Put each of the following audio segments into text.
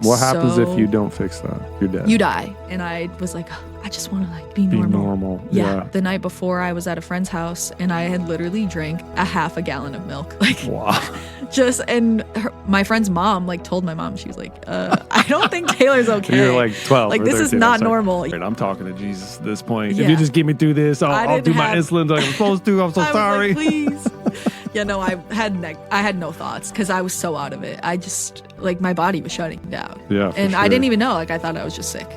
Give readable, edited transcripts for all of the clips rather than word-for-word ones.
What happens if you don't fix that? You're dead. You die. And I was like, I just want to like be normal. Yeah. The night before I was at a friend's house and I had literally drank a half a gallon of milk. Like, wow. My friend's mom like told my mom, she was like, I don't think Taylor's okay. You're like 12. Like, or this 13. is not normal. Right, I'm talking to Jesus at this point. Yeah. If you just get me through this, I'll do my insulin like I'm supposed to. I'm so sorry. Was like, please. Yeah, no, I had no thoughts because I was so out of it. I just, like, my body was shutting down. Yeah, and sure. I didn't even know. Like, I thought I was just sick.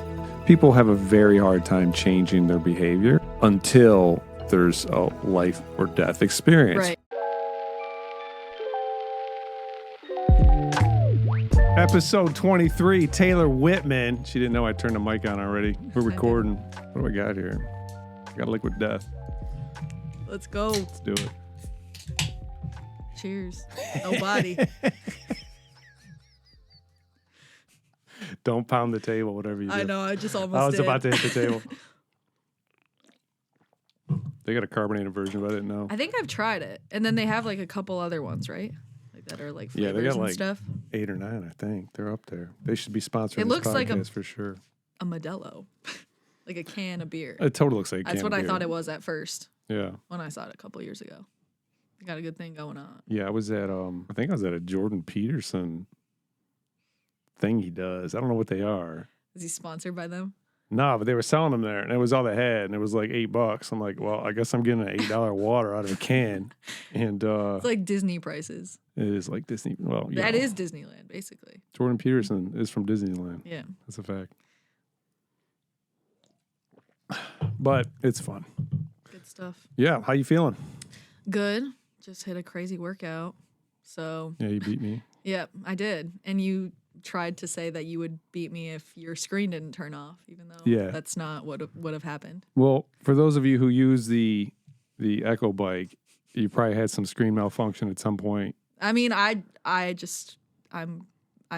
People have a very hard time changing their behavior until there's a life or death experience. Right. Episode 23, Taylor Whitman. She didn't know I turned the mic on already. We're recording. What do we got here? I got liquid death. Let's go. Let's do it. Cheers. No body. Don't pound the table, whatever you do. I know, I just almost I was did. about to hit the table. They got a carbonated version, but I didn't know. I think I've tried it. And then they have like a couple other ones, right? Like that are like flavors they got and like stuff. 8 or 9, I think. They're up there. They should be sponsoring It looks this podcast like for sure. A Modelo. Like a can of beer. It totally looks like a can That's what of I beer. thought it was at first. Yeah. When I saw it a couple years ago. They got a good thing going on. Yeah, I was at I think I was at a Jordan Peterson thing he does. I don't know what they are. Is he sponsored by them? No, but they were selling them there, and it was all they had, and it was like $8. I'm like, well, I guess I'm getting an $8 water out of a can, and it's like Disney prices. it is like Disney. Well, That is Disneyland, basically. Jordan Peterson is from Disneyland. Yeah, that's a fact. But it's fun. Good stuff. Yeah, how you feeling? Good. Just hit a crazy workout. So yeah, you beat me. Yeah, I did, and you tried to say that you would beat me if your screen didn't turn off, even though that's not what would have happened. Well, for those of you who use the Echo bike, you probably had some screen malfunction at some point. I mean, I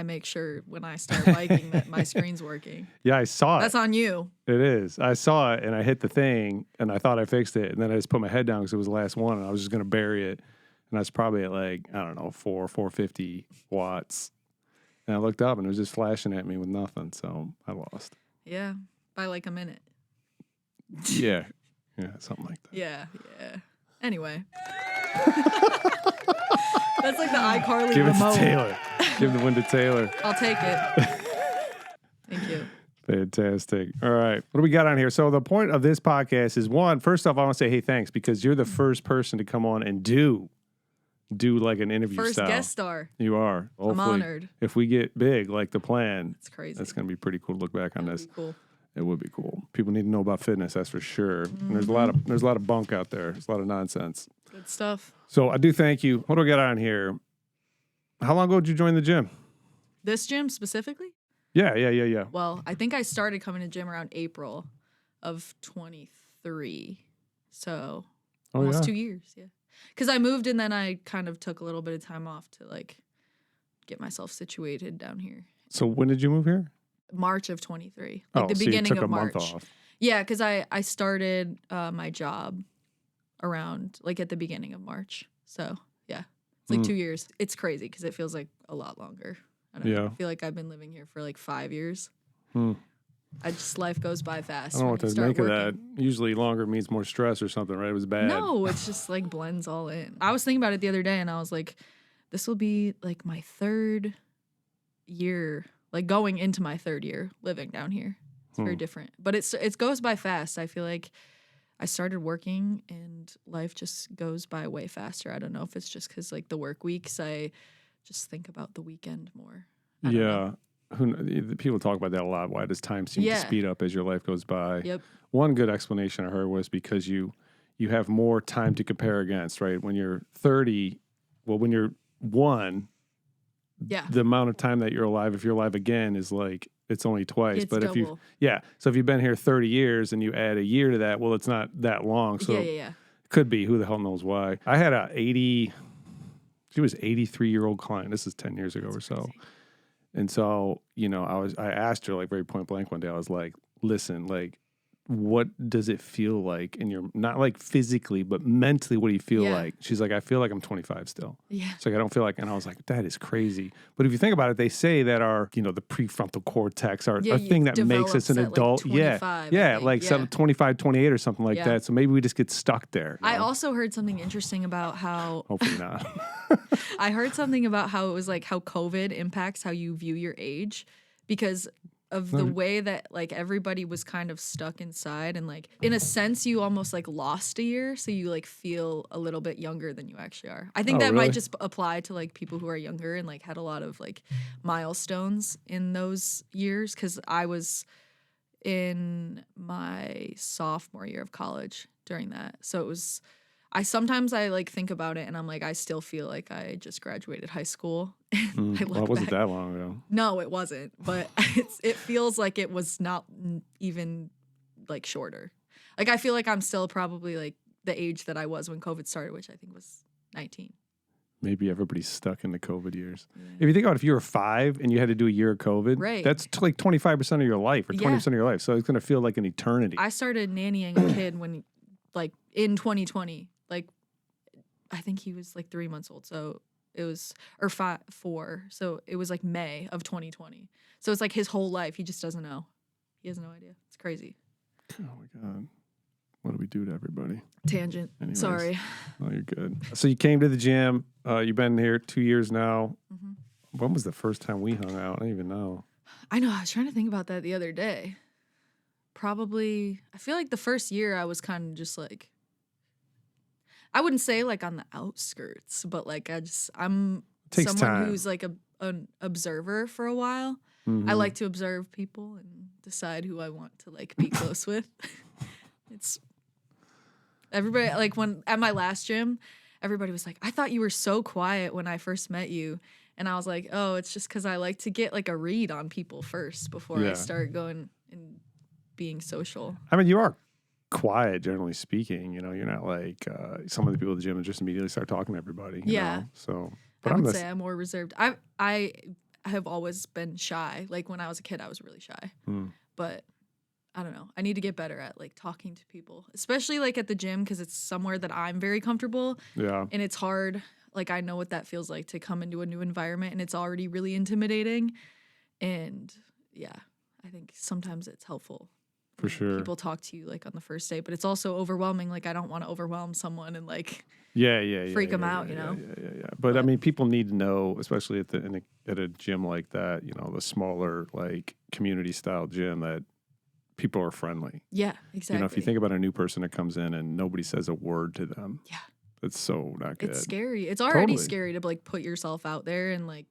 make sure when I start biking that my screen's working. Yeah, I saw it. That's on you. It is. I saw it and I hit the thing and I thought I fixed it, and then I just put my head down because it was the last one and I was just gonna bury it, and I was probably at like, I don't know, 450 watts. And I looked up and it was just flashing at me with nothing, so I lost. Yeah, by like a minute. Yeah, something like that. Yeah. Anyway. That's like the iCarly Give remote. it to Taylor. Give the win to Taylor. I'll take it. Thank you. Fantastic. All right. What do we got on here? So the point of this podcast is, one, first off, I want to say, hey, thanks, because you're the first person to come on and do like an interview first style. Guest star. You are. Hopefully, I'm honored. If we get big like the plan, it's crazy. That's going to be pretty cool to look back on this. Cool. It would be cool. People need to know about fitness, that's for sure. Mm-hmm. And there's a lot of bunk out there. There's a lot of nonsense. Good stuff. So I do thank you. What do I got on here? How long ago did you join the gym? This gym specifically? Yeah. Well, I think I started coming to gym around April of 23. So almost 2 years, yeah. Because I moved and then I kind of took a little bit of time off to like get myself situated down here. So when did you move here? March of 23. Like the so beginning you took of March. A month off. Yeah, because I started my job around like at the beginning of March. So yeah, it's like 2 years. It's crazy because it feels like a lot longer. I don't know. I feel like I've been living here for like 5 years. Life goes by fast. I don't know what to make of that. Usually longer means more stress or something, right? It was bad. No, it's just like blends all in. I was thinking about it the other day and I was like, this will be like my third year, like going into my third year living down here. It's very different, but it goes by fast. I feel like I started working and life just goes by way faster. I don't know if it's just because like the work weeks, I just think about the weekend more. Yeah. People talk about that a lot. Why does time seem to speed up as your life goes by? Yep. One good explanation I heard was because you have more time to compare against, right? When you're 30, well, when you're 1, the amount of time that you're alive, if you're alive again, is like, it's only twice. It's but double. So if you've been here 30 years and you add a year to that, well, it's not that long. So yeah. Could be. Who the hell knows why? I had she was 83-year-old client. This is 10 years ago or so. And so, I asked her like very point blank one day. I was like, listen, like what does it feel like? And you're not like physically, but mentally, what do you feel like? She's like, I feel like I'm 25 still. Yeah. It's like, I don't feel like, and I was like, that is crazy. But if you think about it, they say that our, the prefrontal cortex, our thing that makes us an adult. Like 25, like 25, 28 or something like that. So maybe we just get stuck there. I also heard something interesting about how, hopefully not. I heard something about how it was like how COVID impacts how you view your age, because of the way that like everybody was kind of stuck inside, and like in a sense you almost like lost a year, so you like feel a little bit younger than you actually are. I think that really? might just apply to like people who are younger and like had a lot of like milestones in those years, because I was in my sophomore year of college during that. So it was, sometimes I like think about it and I'm like, I still feel like I just graduated high school. Well, it wasn't that long ago. No, it wasn't. But it feels like it was not even like shorter. Like I feel like I'm still probably like the age that I was when COVID started, which I think was 19. Maybe everybody's stuck in the COVID years. Yeah. If you think about if you were 5 and you had to do a year of COVID, that's like 25% of your life or 20% of your life. So it's going to feel like an eternity. I started nannying a kid when like in 2020. Like I think he was like 3 months old. So it was, or 4. So it was like May of 2020. So it's like his whole life. He just doesn't know. He has no idea. It's crazy. Oh my God. What do we do to everybody? Tangent. Anyways, sorry. Oh, you're good. So you came to the gym. You've been here 2 years now. Mm-hmm. When was the first time we hung out? I don't even know. I know. I was trying to think about that the other day. Probably, I feel like the first year I was kind of just like, I wouldn't say like on the outskirts, but like I'm someone time. Who's like an observer for a while. Mm-hmm. I like to observe people and decide who I want to like be close with. It's everybody, like when at my last gym, everybody was like, I thought you were so quiet when I first met you. And I was like, oh, it's just because I like to get like a read on people first before I start going and being social. I mean, you are quiet, generally speaking. You're not like some of the people at the gym and just immediately start talking to everybody. You know? So, but I would say I'm more reserved. I have always been shy. Like when I was a kid, I was really shy. But I don't know. I need to get better at like talking to people, especially like at the gym, because it's somewhere that I'm very comfortable. Yeah. And it's hard. Like I know what that feels like to come into a new environment, and it's already really intimidating. And yeah, I think sometimes it's helpful. For sure. People talk to you like on the first day, but it's also overwhelming. Like I don't want to overwhelm someone and like freak them out, you know? Yeah. But I mean, people need to know, especially at a gym like that, the smaller like community style gym, that people are friendly. Yeah, exactly. If you think about a new person that comes in and nobody says a word to them. Yeah. It's so not good. It's scary. It's already scary to like put yourself out there and like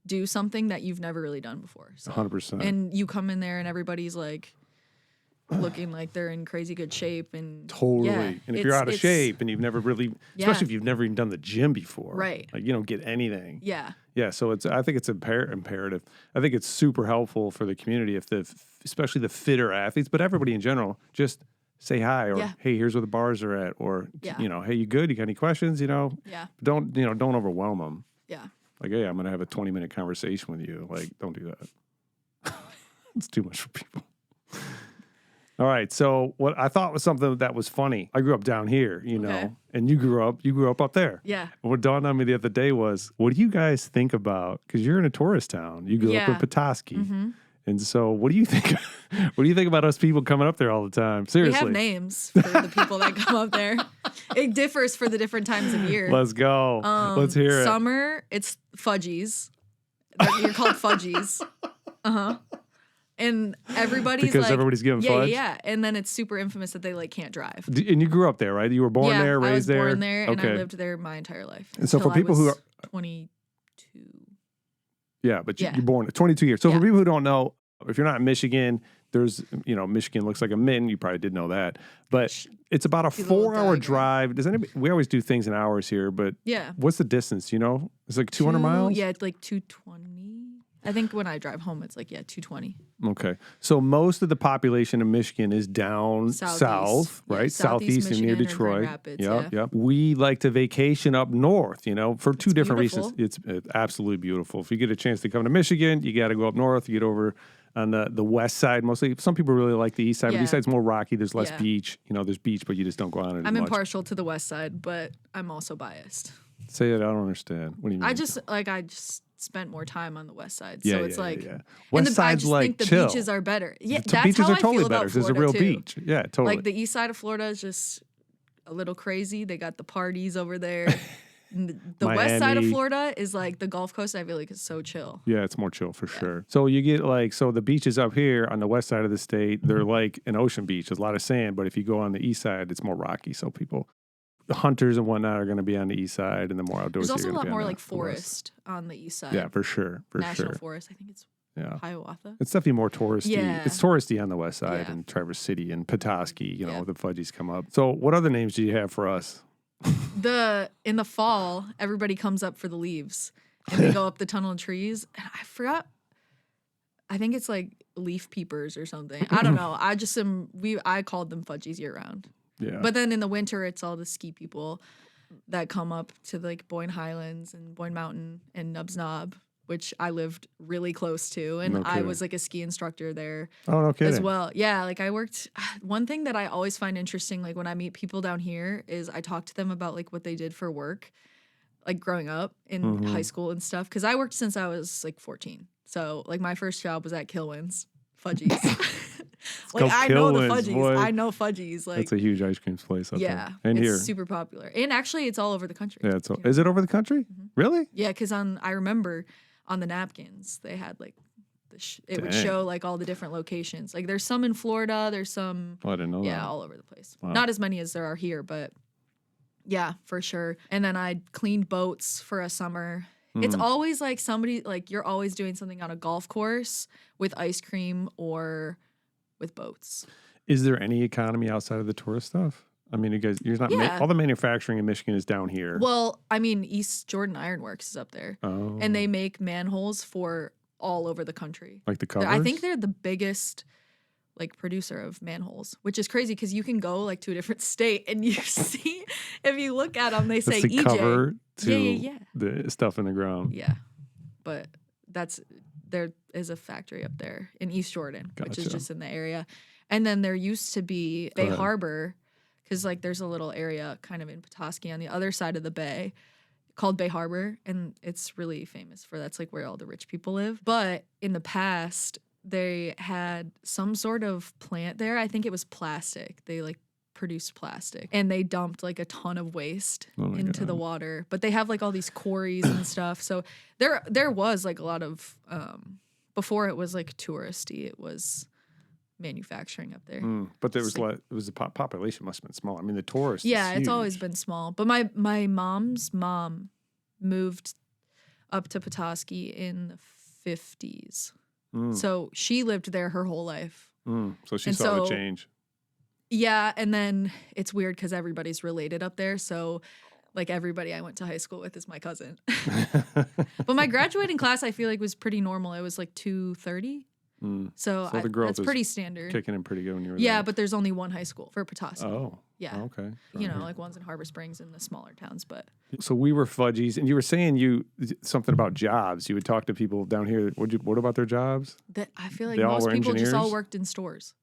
do something that you've never really done before. So. 100%. And you come in there and everybody's like looking like they're in crazy good shape and totally. And if you're out of shape and you've never really, especially if you've never even done the gym before, right? Like you don't get anything. Yeah. Yeah. So I think it's imperative. I think it's super helpful for the community especially the fitter athletes, but everybody in general, just say hi or hey, here's where the bars are at, or hey, you good? You got any questions? Yeah. Don't overwhelm them. Yeah. Like, hey, I'm gonna have a 20-minute conversation with you. Like, don't do that. It's too much for people. All right. So what I thought was something that was funny. I grew up down here, know, and you grew up there. Yeah. What dawned on me the other day was, what do you guys think about? Because you're in a tourist town. You grew up in Petoskey. Mm-hmm. And so what do you think? What do you think about us people coming up there all the time? Seriously. We have names for the people that come up there. It differs for the different times of year. Let's go. Let's hear it. Summer, it's fudgies. You're called fudgies. Uh-huh. And everybody's because everybody's giving fudge? Yeah. And then it's super infamous that they like can't drive. And you grew up there, right? You were born there, raised there? I was born there, and I lived there my entire life. And so for people who are 22. Yeah, but you're born 22 years. So for people who don't know, if you're not in Michigan, there's, Michigan looks like a mitten. You probably did know that. But it's about a 4-hour drive. We always do things in hours here, but what's the distance, It's like 200 miles? Yeah, it's like 220. I think when I drive home, it's like, 220. Okay. So most of the population of Michigan is down south, right? Southeast and near Detroit. Rapids, Yep. We like to vacation up north, for two different reasons. It's absolutely beautiful. If you get a chance to come to Michigan, you got to go up north, you get over on the west side mostly. Some people really like the east side, but the east side's more rocky. There's less beach. You know, there's beach, but you just don't go on it I'm as much. impartial to the west side, but I'm also biased. Say it. I don't understand. What do you mean? I just spent more time on the west side, Yeah, so it's like West side's I just like think the chill. beaches are better. Yeah, The that's beaches how are I totally feel better. about There's a Florida real too. beach. Yeah, totally. Like the east side of Florida is just a little crazy. They got the parties over there. The west side of Florida is like the Gulf Coast. I feel like is so chill. Yeah, it's more chill for sure. So you get the beaches up here on the west side of the state, they're like an ocean beach. There's a lot of sand, but if you go on the east side, it's more rocky. So the hunters and whatnot are going to be on the east side, and the more outdoors. There's also a lot more like forest on the east side. Yeah, for sure. National forest. I think it's Hiawatha. It's definitely more touristy. Yeah. It's touristy on the west side and Traverse City and Petoskey, the fudgies come up. So what other names do you have for us? In the fall, everybody comes up for the leaves and they go up the tunnel of trees. And I forgot. I think it's like leaf peepers or something. I don't know. I called them fudgies year round. Yeah. But then in the winter, it's all the ski people that come up to like Boyne Highlands and Boyne Mountain and Nubs Knob, which I lived really close to. And I was like a ski instructor there as well. Yeah, like I worked. One thing that I always find interesting, like when I meet people down here, is I talk to them about like what they did for work, like growing up in high school and stuff. Because I worked since I was like 14. So like my first job was at Kilwin's Fudgies. Like I know the Fudgies. Boy. I know Fudgies. Like that's a huge ice cream place up there. And it's here super popular. And actually, it's all over the country. Yeah, is it over the country? Mm-hmm. Really? Yeah, because I remember on the napkins they had like it would show like all the different locations. Like there's some in Florida. There's some. Oh, I didn't know that. Yeah, all over the place. Wow. Not as many as there are here, but yeah, for sure. And then I cleaned boats for a summer. It's always like somebody like you're always doing something on a golf course with ice cream or with boats. Is there any economy outside of the tourist stuff? I mean, you're not all the manufacturing in Michigan is down here. Well, I mean, East Jordan Iron Works is up there. Oh. And they make manholes for all over the country. Like the covers? I think they're the biggest like producer of manholes, which is crazy because you can go like to a different state and you see, if you look at them, they say the EJ. Cover to the stuff in the ground. Yeah. But there is a factory up there in East Jordan, which is just in the area. And then there used to be Bay Harbor, because like there's a little area kind of in Petoskey on the other side of the bay called Bay Harbor, and it's really famous for that's like where all the rich people live. But in the past, they had some sort of plant there. I think it was plastic. They like produced plastic, and they dumped like a ton of waste into the water. But they have like all these quarries and stuff. So there was like a lot of before it was like touristy. It was manufacturing up there. But there was the population must have been small. I mean, the tourists. Yeah, it's always been small. But my mom's mom moved up to Petoskey in the 50s. So she lived there her whole life. So she saw the change. Yeah, and then it's weird because everybody's related up there. So like everybody I went to high school with is my cousin. But my graduating class I feel like was pretty normal. It was like 230. So the growth that's pretty standard. Kicking in pretty good when you were there. there. But there's only one high school for Petoskey. Oh. Yeah. Okay. You know, like one's in Harbor Springs and the smaller towns, but. So we were Fudgies, and you were saying something about jobs. You would talk to people down here. What about their jobs? I feel like most people just all worked in stores.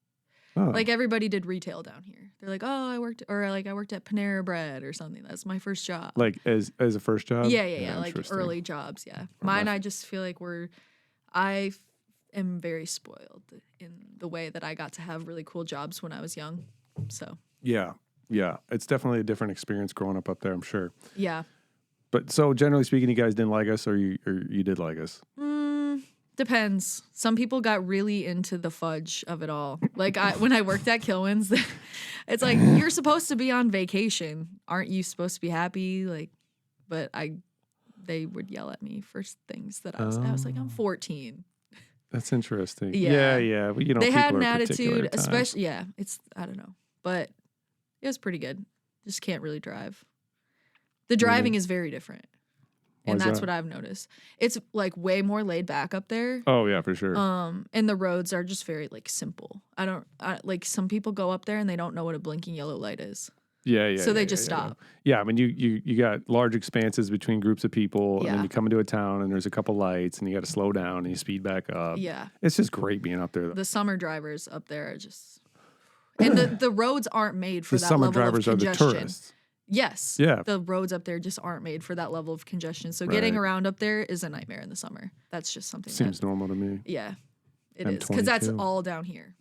Oh. Like everybody did retail down here. They're like, oh, I worked at Panera Bread or something. That's my first job. Like as a first job? Yeah. Like early jobs, yeah. Mine, I just feel like I am very spoiled in the way that I got to have really cool jobs when I was young. So. Yeah. It's definitely a different experience growing up there, I'm sure. Yeah. But so generally speaking, you guys didn't like us, or you did like us? Depends. Some people got really into the fudge of it all. Like when I worked at Kilwin's, it's like, you're supposed to be on vacation. Aren't you supposed to be happy? Like, but they would yell at me for things that I was like, I'm 14. That's interesting. Yeah. But, you know, they had an attitude, especially, I don't know, but it was pretty good. Just can't really drive. The driving is very different. And that's what I've noticed. It's like way more laid back up there. Oh yeah, for sure. And the roads are just very like simple. Like some people go up there and they don't know what a blinking yellow light is. Yeah. So they just stop. Yeah, I mean, you got large expanses between groups of people, and then Yeah. you come into a town, and there's a couple lights, and you got to slow down, and you speed back up. Yeah. It's just great being up there. The summer drivers up there are just, and the roads aren't made for The that summer level drivers of are the congestion. tourists. Yes. Yeah. The roads up there just aren't made for that level of congestion. So getting Right. around up there is a nightmare in the summer. That's just something Seems normal to me. yeah, it is. Because that's all down here.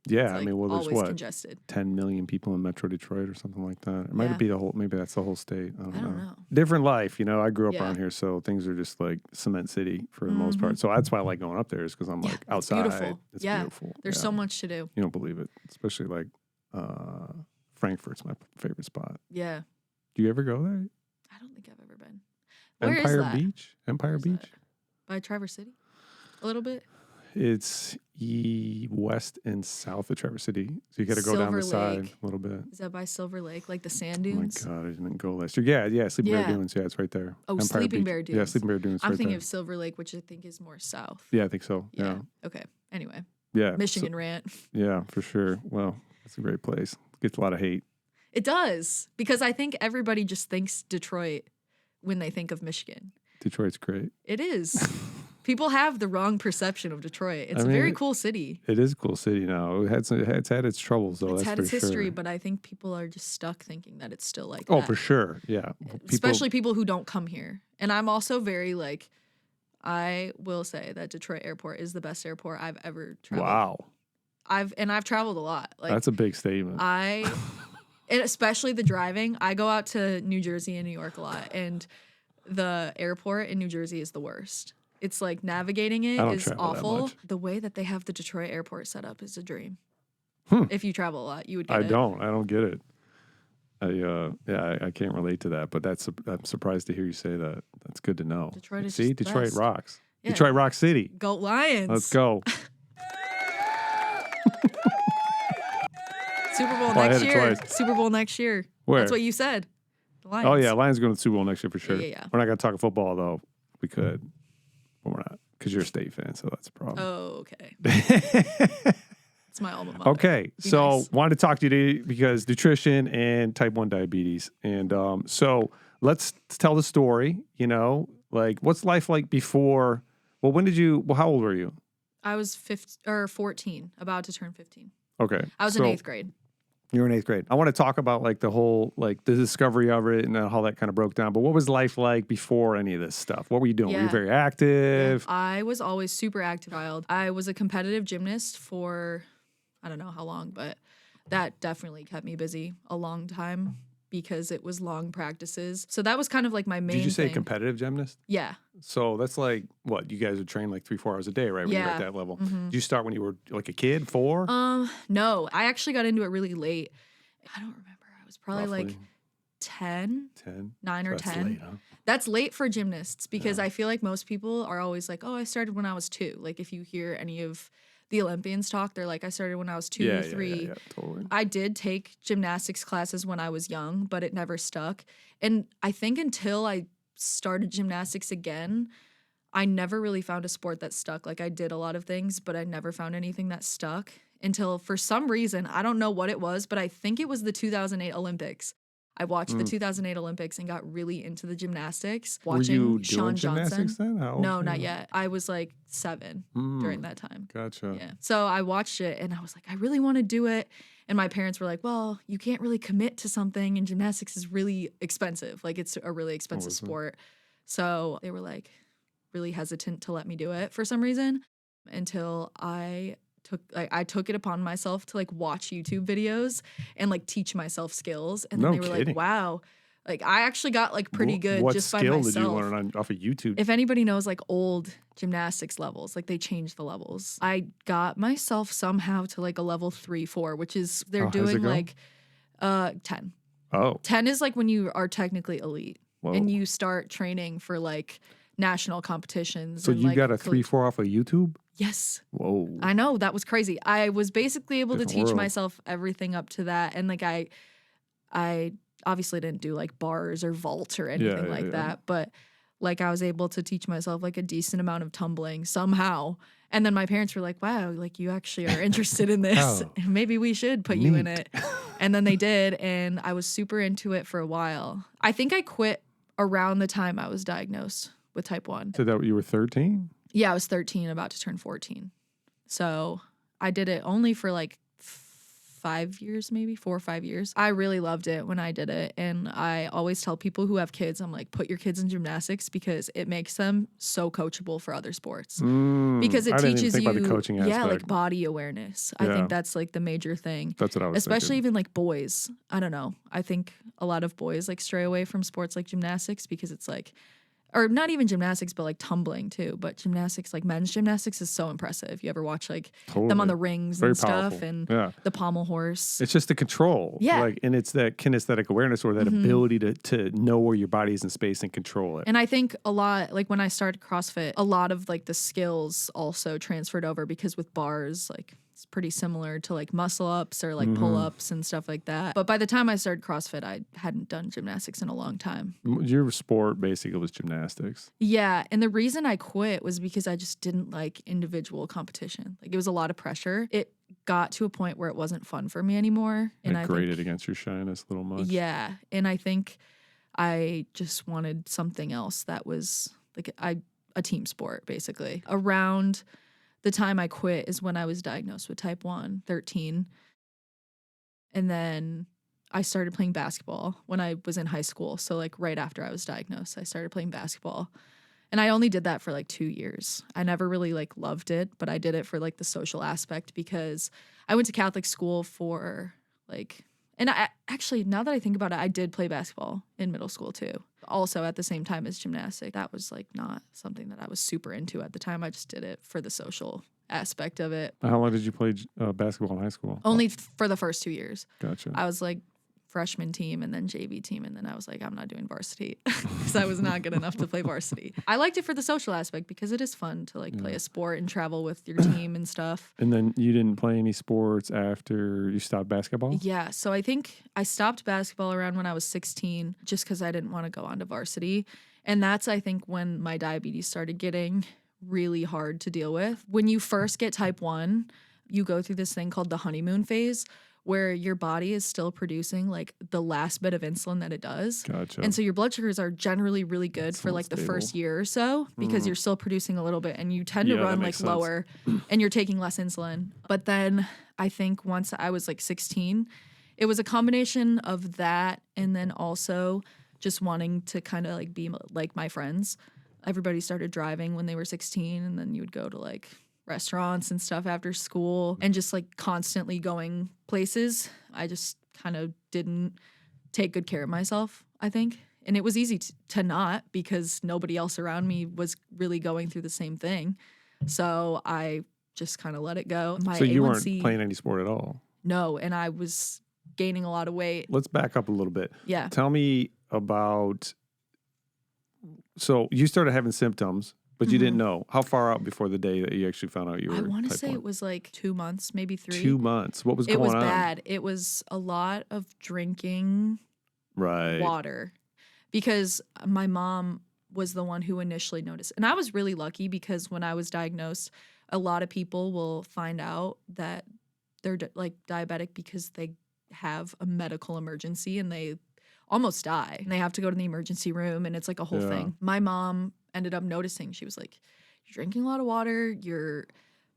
Yeah, It's I like mean, well, there's always what, congested. 10 million people in Metro Detroit or something like that. It might Yeah. be the whole, maybe that's the whole state. I don't know. know. Different life, you know. I grew up Yeah. around here, so things are just like cement city for the most part. So that's why I like going up there, is because I'm like It's outside. beautiful. It's Yeah. beautiful. There's Yeah. so much to do. You don't believe it, especially like Frankfurt's my favorite spot. Yeah. Do you ever go there? I don't think I've ever been. Where is Empire that? Beach? Empire Where's that? Beach? By Traverse City? A little bit? It's west and south of Traverse City. So you got to go down the Silver side Lake. a little bit. Is that by Silver Lake? Like the sand Oh my dunes? God, I didn't go last year. Yeah, Sleeping Bear Yeah. Dunes. Yeah, it's right there. Oh, Empire Sleeping Beach. Bear Yeah, Dunes. Sleeping Bear Dunes. I'm right thinking there. of Silver Lake, which I think is more south. Yeah, I think so. Yeah. Okay. Anyway, Yeah. Michigan rant. Yeah, for sure. Well, it's a great place. Gets a lot of hate. It does. Because I think everybody just thinks Detroit when they think of Michigan. Detroit's great. It is. People have the wrong perception of Detroit. It's I a mean, very cool city. It is a cool city now. It's had its troubles though. It's that's had for its history, sure. but I think people are just stuck thinking that it's still like Oh, that. for sure. Yeah. Especially people who don't come here. And I'm also very like, I will say that Detroit Airport is the best airport I've ever traveled. Wow. I've traveled a lot. Like That's a big statement. and especially the driving. I go out to New Jersey and New York a lot, and the airport in New Jersey is the worst. It's like navigating it I don't is travel that awful. much. The way that they have the Detroit airport set up is a dream. Hmm. If you travel a lot, you would get I it. don't get it. I can't relate to that, but I'm surprised to hear you say that. That's good to know. Detroit is See, just the Detroit best. rocks. Yeah. Detroit Rock City. Go Lions. Let's go. Super Bowl Oh, I next had it year. twice. Super Bowl next year. Where? That's what you said. The Lions. Oh yeah, Lions going to the Super Bowl next year for sure. Yeah. We're not going to talk football though. We could, but we're not, because you're a state fan, so that's a problem. Oh, okay. It's my alma mater. Okay, Be so nice. wanted to talk to you today because nutrition and type 1 diabetes. And so let's tell the story, you know, like what's life like before? Well, how old were you? I was 14, about to turn 15. Okay. I was in 8th grade. You were in 8th grade. I want to talk about like the whole, like the discovery of it and how that kind of broke down. But what was life like before any of this stuff? What were you doing? Were you Yeah. very active? I was always super active child. I was a competitive gymnast for, I don't know how long, but that definitely kept me busy a long time because it was long practices. So that was kind of like my main Did you say thing. competitive gymnast? Yeah. So that's like what you guys would train like 3-4 hours a day, right? When you're at Yeah. that level. Mhm. Did you start when you were like a kid, 4? No, I actually got into it really late. I don't remember. I was probably like Roughly 10, 10, 9 or That's 10. late, huh? That's late for gymnasts because Yeah. I feel like most people are always like, oh, I started when I was 2. Like if you hear any of the Olympians talk, they're like, I started when I was 2, 3. Yeah, totally. I did take gymnastics classes when I was young, but it never stuck. And I think until I started gymnastics again, I never really found a sport that stuck. Like I did a lot of things, but I never found anything that stuck until for some reason, I don't know what it was, but I think it was the 2008 Olympics. I watched the 2008 Olympics and got really into the gymnastics. Watching Were you Shawn doing gymnastics Johnson. then? How old No, were not you? yet. I was like 7 during that time. Gotcha. Yeah. So I watched it and I was like, I really want to do it. And my parents were like, well, you can't really commit to something and gymnastics is really expensive. Like it's a really expensive is it? sport. So they were like really hesitant to let me do it for some reason until I took it upon myself to like watch YouTube videos and like teach myself skills. And then No they were kidding. like, wow. Like I actually got like pretty good what just by skill myself. did you learn off of YouTube? If anybody knows like old gymnastics levels, like they changed the levels. I got myself somehow to like a level 3, 4, which is they're How high does it doing go? like 10. Oh, 10 is like when you are technically elite whoa. and you start training for like national competitions. So and, you like, got a 3-4 off of YouTube? Yes. Whoa. I know, that was crazy. I was basically able to Different teach world. myself everything up to that. And like I obviously didn't do like bars or vault or anything like that, but like I was able to teach myself like a decent amount of tumbling somehow. And then my parents were like, wow, like you actually are interested in this. Oh. Maybe we should put you in Neat. it. And then they did, and I was super into it for a while. I think I quit around the time I was diagnosed with type 1. So that you were 13? Yeah, I was 13, about to turn 14. So I did it only for like 5 years, maybe 4 or 5 years. I really loved it when I did it. And I always tell people who have kids, I'm like, put your kids in gymnastics because it makes them so coachable for other sports. Because it I didn't even teaches think you, about the coaching yeah, aspect. like body awareness. I Yeah. think that's like the major thing. That's what I was Especially thinking. even like boys. I don't know. I think a lot of boys like stray away from sports like gymnastics because it's like, or not even gymnastics, but like tumbling too. But gymnastics, like men's gymnastics, is so impressive. You ever watch like them on the rings Very and stuff, powerful. and Yeah. the pommel horse. It's just the control. Yeah. Like, and it's that kinesthetic awareness or that ability to know where your body is in space and control it. And I think a lot, like when I started CrossFit, a lot of like the skills also transferred over because with bars, like it's pretty similar to like muscle ups or like pull ups and stuff like that. But by the time I started CrossFit, I hadn't done gymnastics in a long time. Your sport basically was gymnastics. Yeah. And the reason I quit was because I just didn't like individual competition. Like it was a lot of pressure. It got to a point where it wasn't fun for me anymore. And It grated against your shyness a little much. Yeah. And I think I just wanted something else that was like a team sport, basically. Around the time I quit is when I was diagnosed with type 1, 13. And then I started playing basketball when I was in high school. So like right after I was diagnosed, I started playing basketball. And I only did that for like 2 years. I never really like loved it, but I did it for like the social aspect because I went to Catholic school for like, and I actually, now that I think about it, I did play basketball in middle school too. Also at the same time as gymnastics. That was like not something that I was super into at the time. I just did it for the social aspect of it. How long did you play basketball in high school? Only for the first 2 years. Gotcha. I was like freshman team and then JV team, and then I was like, I'm not doing varsity because I was not good enough to play varsity. I liked it for the social aspect because it is fun to like play a sport and travel with your team and stuff. And then you didn't play any sports after you stopped basketball? Yeah, so I think I stopped basketball around when I was 16 just because I didn't want to go on to varsity. And that's, I think, when my diabetes started getting really hard to deal with. When you first get type 1, you go through this thing called the honeymoon phase, where your body is still producing like the last bit of insulin that it does. Gotcha. And so your blood sugars are generally really good for like the first year or so because you're still producing a little bit and you tend to run like lower and you're taking less insulin. But then I think once I was like 16, it was a combination of that and then also just wanting to kind of like be like my friends. Everybody started driving when they were 16 and then you would go to like restaurants and stuff after school and just like constantly going places. I just kind of didn't take good care of myself, I think. And it was easy to not because nobody else around me was really going through the same thing. So I just kind of let it go. My so you A1C, weren't playing any sport at all? No, and I was gaining a lot of weight. Let's back up a little bit. Yeah. Tell me about, so you started having symptoms, but you didn't know. How far out before the day that you actually found out you were I want to type say 1? it was like 2 months, maybe 3. 2 months. What was going on? It was bad. It was a lot of drinking water because my mom was the one who initially noticed. And I was really lucky because when I was diagnosed, a lot of people will find out that they're like diabetic because they have a medical emergency and they almost die. And they have to go to the emergency room and it's like a whole thing. My mom ended up noticing. She was like, you're drinking a lot of water.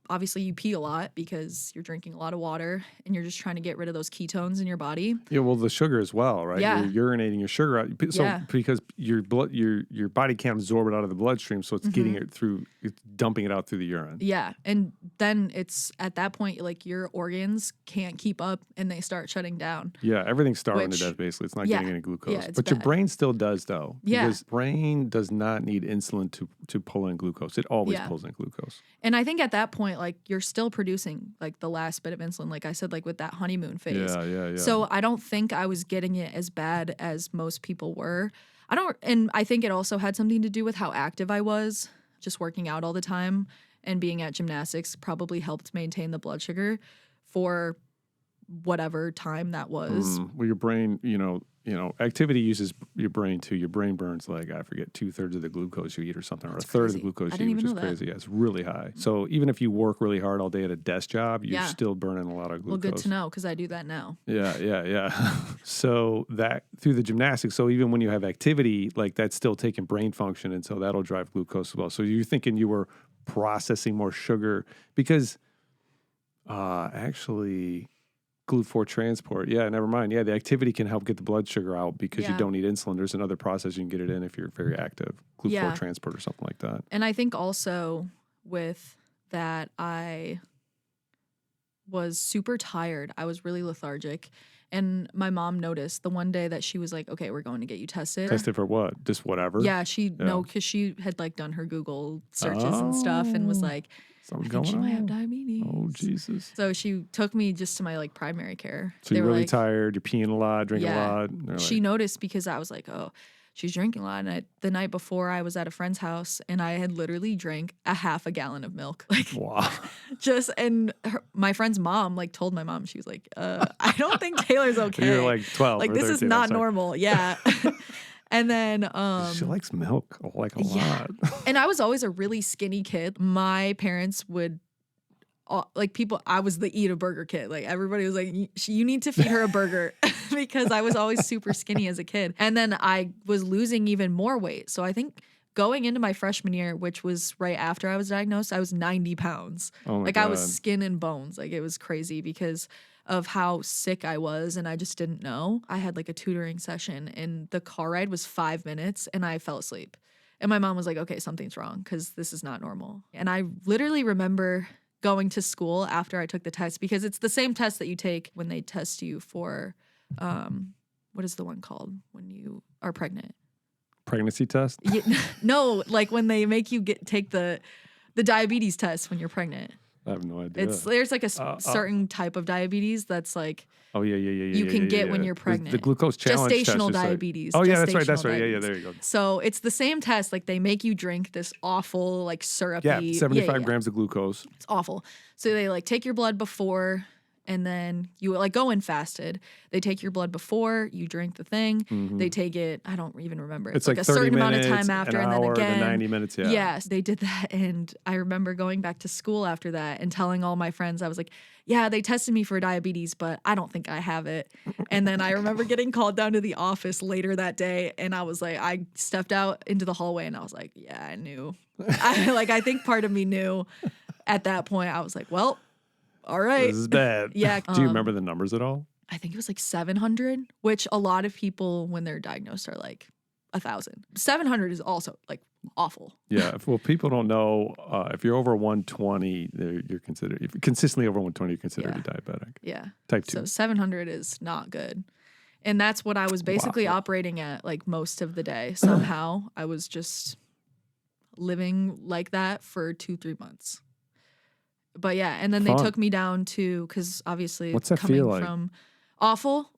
Obviously you pee a lot because you're drinking a lot of water and you're just trying to get rid of those ketones in your body. Yeah, well, the sugar as well, right? Yeah. You're urinating your sugar out. So because your body can't absorb it out of the bloodstream, so it's getting it through, it's dumping it out through the urine. Yeah. And then it's at that point, like your organs can't keep up and they start shutting down. Yeah, everything's starving to death basically. It's not getting any glucose. Yeah, but your brain still does though. Yeah. Because brain does not need insulin to pull in glucose. It always pulls in glucose. And I think at that point, like you're still producing like the last bit of insulin, like I said, like with that honeymoon phase. Yeah. So I don't think I was getting it as bad as most people were. And I think it also had something to do with how active I was, just working out all the time and being at gymnastics probably helped maintain the blood sugar for whatever time that was. Well, your brain, activity uses your brain too. Your brain burns like, I forget, 2/3 of the glucose you eat or something, or a third of the glucose you eat, which is crazy. Yeah, it's really high. So even if you work really hard all day at a desk job, you're still burning a lot of glucose. Well, good to know, because I do that now. Yeah. So that through the gymnastics, so even when you have activity, like that's still taking brain function, and so that'll drive glucose as well. So you're thinking you were processing more sugar because actually GLUT4 transport. Yeah, never mind. Yeah, the activity can help get the blood sugar out because you don't need insulin. There's another process you can get it in if you're very active. GLUT4 transport or something like that. And I think also with that, I was super tired. I was really lethargic. And my mom noticed the one day that she was like, okay, we're going to get you tested. Tested for what? Just whatever? Yeah, because she had like done her Google searches and stuff and was like, I think she might have diabetes. Oh, Jesus. So she took me just to my like primary care. So you're really tired, you're peeing a lot, drinking a lot. She noticed because I was like, oh, she's drinking a lot. And the night before I was at a friend's house and I had literally drank a half a gallon of milk. Like, wow. My friend's mom like told my mom, she was like, I don't think Taylor's okay. You're like 12 like, or this 13, is not normal. Yeah. And then she likes milk like a lot. And I was always a really skinny kid. My parents would I was the eat a burger kid. Like everybody was like, you need to feed her a burger because I was always super skinny as a kid. And then I was losing even more weight. So I think going into my freshman year, which was right after I was diagnosed, I was 90 pounds. Oh my God. I was skin and bones. Like it was crazy because of how sick I was and I just didn't know. I had like a tutoring session and the car ride was 5 minutes and I fell asleep. And my mom was like, okay, something's wrong because this is not normal. And I literally remember going to school after I took the test because it's the same test that you take when they test you for, what is the one called when you are pregnant? Pregnancy test? No, like when they make you take the diabetes test when you're pregnant. I have no idea. There's like a certain type of diabetes that's like you can get when you're pregnant. The glucose challenge gestational test diabetes. Oh yeah, that's right. Yeah, there you go. So it's the same test. Like they make you drink this awful like syrupy. Yeah, 75 grams of glucose. It's awful. So they like take your blood before. And then you like go in fasted. They take your blood before you drink the thing. Mm-hmm. They take it. I don't even remember. It's like a certain amount of time after, and then again 90 minutes. Yeah. Yes, they did that, and I remember going back to school after that and telling all my friends. I was like, "Yeah, they tested me for diabetes, but I don't think I have it." And then I remember getting called down to the office later that day, and I was like, I stepped out into the hallway, and I was like, "Yeah, I knew." I think part of me knew at that point. I was like, "Well. All right. This is bad." Yeah. Do you remember the numbers at all? I think it was like 700, which a lot of people when they're diagnosed are like 1,000. 700 is also like awful. Yeah. Well, people don't know if you're over 120, you're considered, if you're consistently over 120, you're considered a diabetic. Yeah. Type 2. So 700 is not good. And that's what I was basically operating at like most of the day. Somehow I was just living like that for 2-3 months. But yeah, and then they took me down to, because obviously what's that feel like? From awful.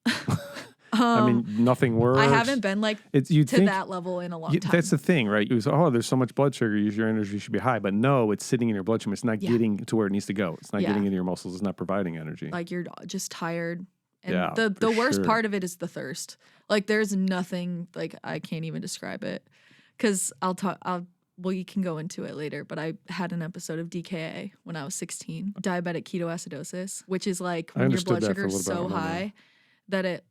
I mean, nothing worse. I haven't been like that level in a long time. That's the thing, right? You say, oh, there's so much blood sugar, your energy should be high. But no, it's sitting in your bloodstream. It's not getting to where it needs to go. It's not getting into your muscles. It's not providing energy. Like you're just tired. And the worst part of it is the thirst. Like there's nothing, like I can't even describe it. Because well, you can go into it later, but I had an episode of DKA when I was 16, diabetic ketoacidosis, which is like when your blood sugar is so high that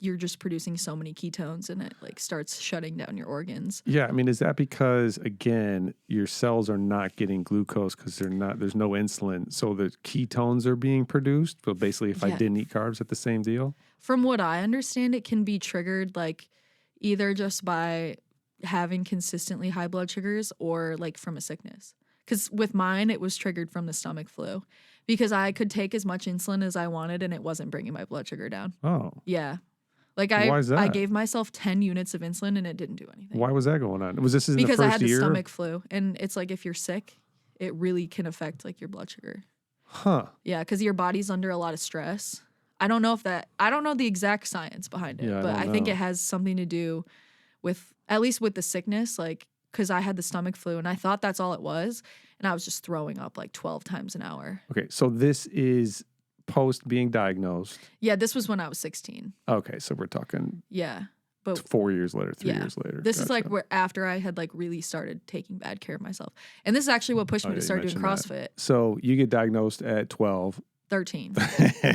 you're just producing so many ketones and it like starts shutting down your organs. Yeah, I mean, is that because again your cells are not getting glucose because there's no insulin, so the ketones are being produced? So basically, if I didn't eat carbs, at the same deal. From what I understand, it can be triggered like either just by having consistently high blood sugars or like from a sickness. Because with mine, it was triggered from the stomach flu because I could take as much insulin as I wanted and it wasn't bringing my blood sugar down. Oh. Yeah. Like why is that? I gave myself 10 units of insulin and it didn't do anything. Why was that going on? Was this in because the first I had the year? stomach flu and it's like if you're sick, it really can affect like your blood sugar. Huh. Yeah, because your body's under a lot of stress. I don't know the exact science behind it, but I think it has something to do with, at least with the sickness, like, because I had the stomach flu and I thought that's all it was. And I was just throwing up like 12 times an hour. Okay. So this is post being diagnosed. Yeah, this was when I was 16. Okay, so we're talking Yeah. But 4 years later, 3 years later. This is like where after I had like really started taking bad care of myself. And this is actually what pushed me to start doing CrossFit. That. So you get diagnosed at 12. 13.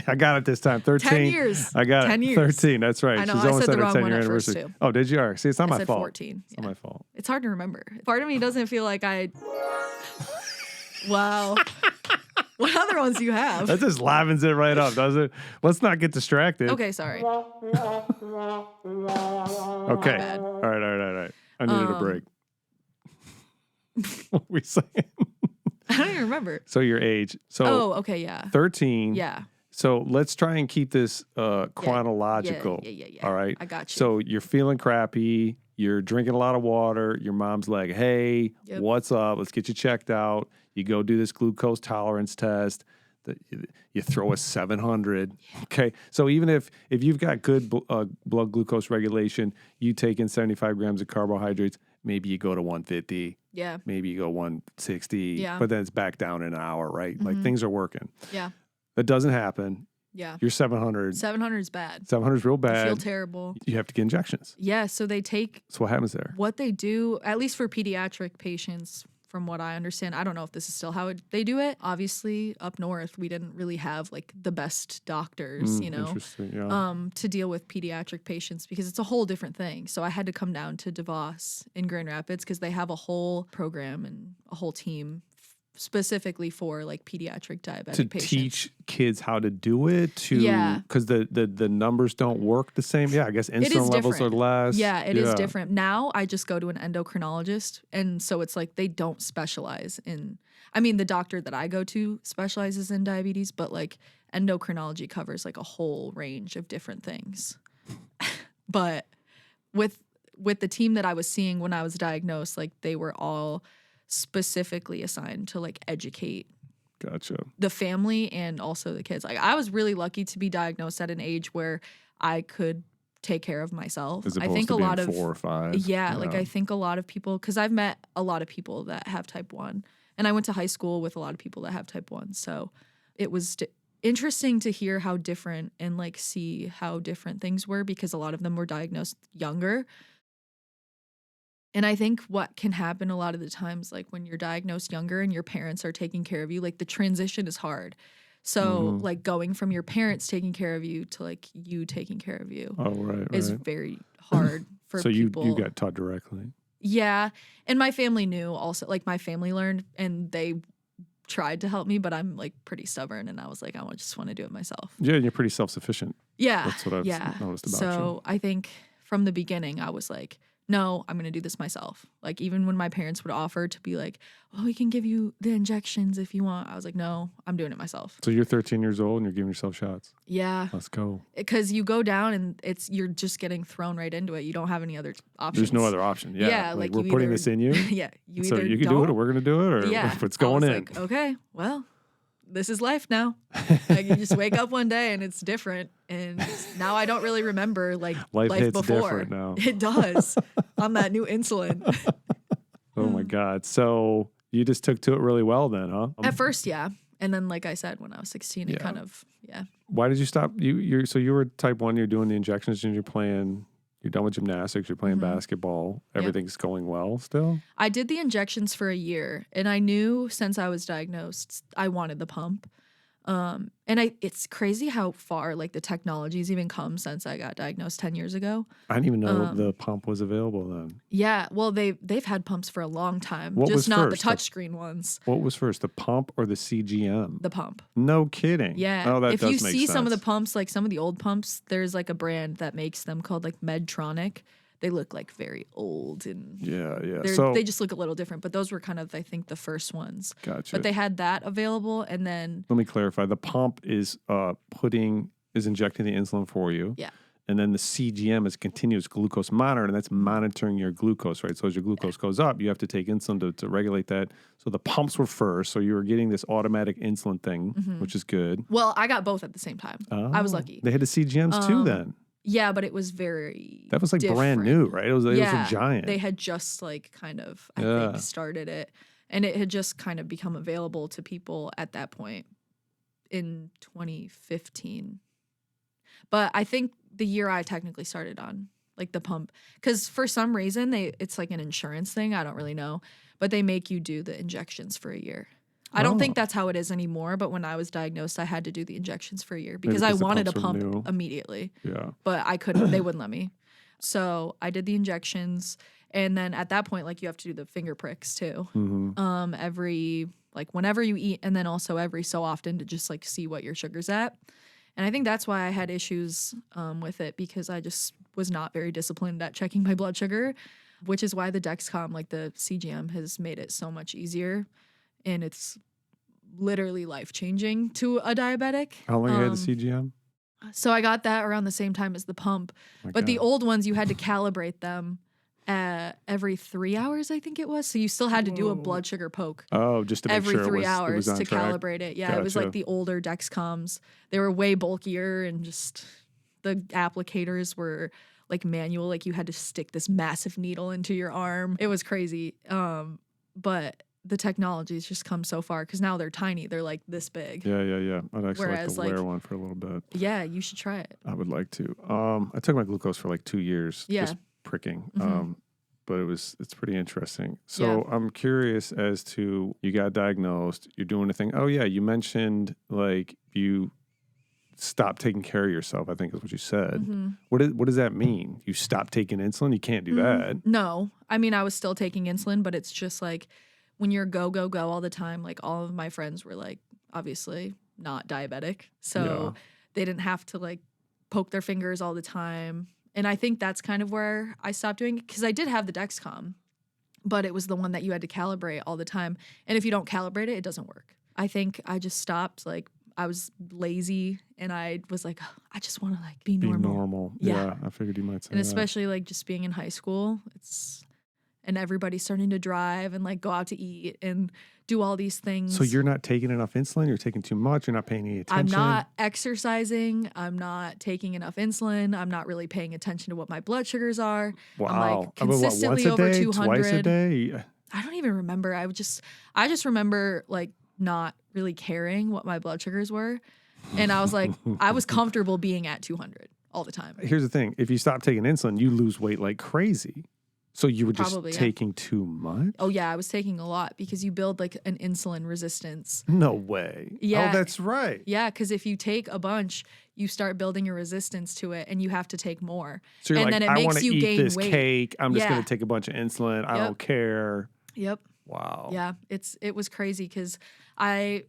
I got it this time. 13. 10 years. I got 10 it. years. 13. That's right. I know. She's I almost said at the her wrong 10 one year at first, anniversary. too. Oh, did you? All right. See, it's not I my said fault. 14. It's not my fault. It's hard to remember. Part of me doesn't feel like I. Wow. What other ones do you have? That just livens it right up, does it? Let's not get distracted. Okay, sorry. Okay. bad. All right. I needed a break. What were we saying? I don't even remember. So your age. So okay, yeah. 13. Yeah. So let's try and keep this chronological. Yeah. All right. I got you. So you're feeling crappy. You're drinking a lot of water. Your mom's like, hey, what's up? Let's get you checked out. You go do this glucose tolerance test. You throw a 700. Okay. So even if you've got good blood glucose regulation, you take in 75 grams of carbohydrates, maybe you go to 150. Yeah. Maybe you go 160. Yeah. But then it's back down in an hour, right? Mm-hmm. Like things are working. Yeah. That doesn't happen. Yeah. You're 700. 700 is bad. 700 is real bad. I feel terrible. You have to get injections. Yeah. So they take. So what happens there? What they do, at least for pediatric patients, from what I understand, I don't know if this is still how they do it. Obviously, up north, we didn't really have like the best doctors, to deal with pediatric patients because it's a whole different thing. So I had to come down to DeVos in Grand Rapids because they have a whole program and a whole team specifically for like pediatric diabetic patients. To teach kids how to do it, because the numbers don't work the same. Yeah, I guess insulin levels are less. Yeah, it is different. Now I just go to an endocrinologist, and so it's like they don't specialize in. I mean, the doctor that I go to specializes in diabetes, but like endocrinology covers like a whole range of different things. But with the team that I was seeing when I was diagnosed, like they were all specifically assigned to like educate the family and also the kids. Like I was really lucky to be diagnosed at an age where I could take care of myself. As opposed I think to a lot being of 4 or 5. Yeah, like I think a lot of people, because I've met a lot of people that have type 1 and I went to high school with a lot of people that have type 1. So it was interesting to hear how different and like see how different things were because a lot of them were diagnosed younger. And I think what can happen a lot of the times, like when you're diagnosed younger and your parents are taking care of you, like the transition is hard. So like going from your parents taking care of you to like you taking care of you is very hard for people. So you got taught directly. Yeah. And my family knew also, like my family learned and they tried to help me, but I'm like pretty stubborn and I was like, I just want to do it myself. Yeah, and you're pretty self-sufficient. Yeah. That's what I've noticed about you. So I think from the beginning I was like, no, I'm going to do this myself. Like, even when my parents would offer to be like, oh, we can give you the injections if you want. I was like, no, I'm doing it myself. So you're 13 years old and you're giving yourself shots. Yeah. Let's go. Because you go down and you're just getting thrown right into it. You don't have any other options. There's no other option. Yeah. Yeah. Like we're putting this in you. Yeah. So you can do it or we're going to do it or if it's going in. Like, okay, well, this is life now. Like you just wake up one day and it's different. And now I don't really remember like life hits before. Different now. It does. On that new insulin. Oh my God. So you just took to it really well then, huh? At first, yeah. And then like I said, when I was 16, it kind of, Why did you stop? So you were type 1, you're doing the injections and you're done with gymnastics, you're playing basketball. Everything's going well still? I did the injections for a year and I knew since I was diagnosed, I wanted the pump. It's crazy how far like the technology's even come since I got diagnosed 10 years ago. I didn't even know the pump was available then. Yeah. Well, they've had pumps for a long time, what just was not first? The touchscreen ones. What was first, the pump or the CGM? The pump. No kidding. Yeah. Oh, that if does you make see sense. some of the pumps, like some of the old pumps, there's like a brand that makes them called like Medtronic. They look like very old and they just look a little different. But those were kind of, I think, the first ones. Gotcha. But they had that available, and then let me clarify: the pump is injecting the insulin for you. Yeah. And then the CGM is continuous glucose monitor, and that's monitoring your glucose, right? So as your glucose goes up, you have to take insulin to regulate that. So the pumps were first, so you were getting this automatic insulin thing, which is good. Well, I got both at the same time. Oh, I was lucky. They had the CGMs too then. Yeah, but it was very That was like brand new, right? It was a giant. They had just like kind of, I think, started it. And it had just kind of become available to people at that point. in 2015. But I think the year I technically started on like the pump, because for some reason it's like an insurance thing. I don't really know, but they make you do the injections for a year. I don't think that's how it is anymore. But when I was diagnosed, I had to do the injections for a year because I wanted a pump immediately. Yeah. But I couldn't. They wouldn't let me. So I did the injections. And then at that point, like you have to do the finger pricks too. Every, like whenever you eat, and then also every so often to just like see what your sugar's at. And I think that's why I had issues with it, because I just was not very disciplined at checking my blood sugar, which is why the Dexcom, like the CGM, has made it so much easier. And it's literally life-changing to a diabetic. How long you had the CGM? So I got that around the same time as the pump. But the old ones, you had to calibrate them every 3 hours, I think it was. So you still had to do a blood sugar poke. Oh, just to make every sure 3 it hours was on to track. calibrate it. Yeah, it was like the older Dexcoms. They were way bulkier, and just the applicators were like manual. Like you had to stick this massive needle into your arm. It was crazy. But the technology's just come so far, because now they're tiny. They're like this big. Yeah. I'd actually like to wear one for a little bit. Yeah, you should try it. I would like to. I took my glucose for like 2 years. Yeah. Just pricking. But it's pretty interesting. So I'm curious as to, you got diagnosed, you're doing a thing. Oh yeah, you mentioned like you stopped taking care of yourself, I think is what you said. What does that mean? You stopped taking insulin? You can't do that. No. I mean, I was still taking insulin, but it's just like when you're go all the time, like all of my friends were like obviously not diabetic. So they didn't have to like poke their fingers all the time. And I think that's kind of where I stopped doing it, because I did have the Dexcom, but it was the one that you had to calibrate all the time. And if you don't calibrate it, it doesn't work. I think I just stopped. Like I was lazy, and I was like, oh, I just want to like be normal. Yeah, I figured you might say and especially like just being in high school, and everybody's starting to drive and like go out to eat and do all these things. So you're not taking enough insulin? You're taking too much? You're not paying any attention? I'm not exercising. I'm not taking enough insulin. I'm not really paying attention to what my blood sugars are. Wow. I'm like consistently over 200. Twice a day? I don't even remember. I just remember like not really caring what my blood sugars were. And I was like, I was comfortable being at 200 all the time. Here's the thing. If you stop taking insulin, you lose weight like crazy. So you were just taking too much? Oh, yeah. I was taking a lot, because you build like an insulin resistance. No way. Yeah. Oh, that's right. Yeah, because if you take a bunch, you start building a resistance to it, and you have to take more. So you're and like, then it I makes want to you eat gain this weight. cake. I'm just going to take a bunch of insulin. I don't care. Yep. Wow. Yeah. It was crazy, because I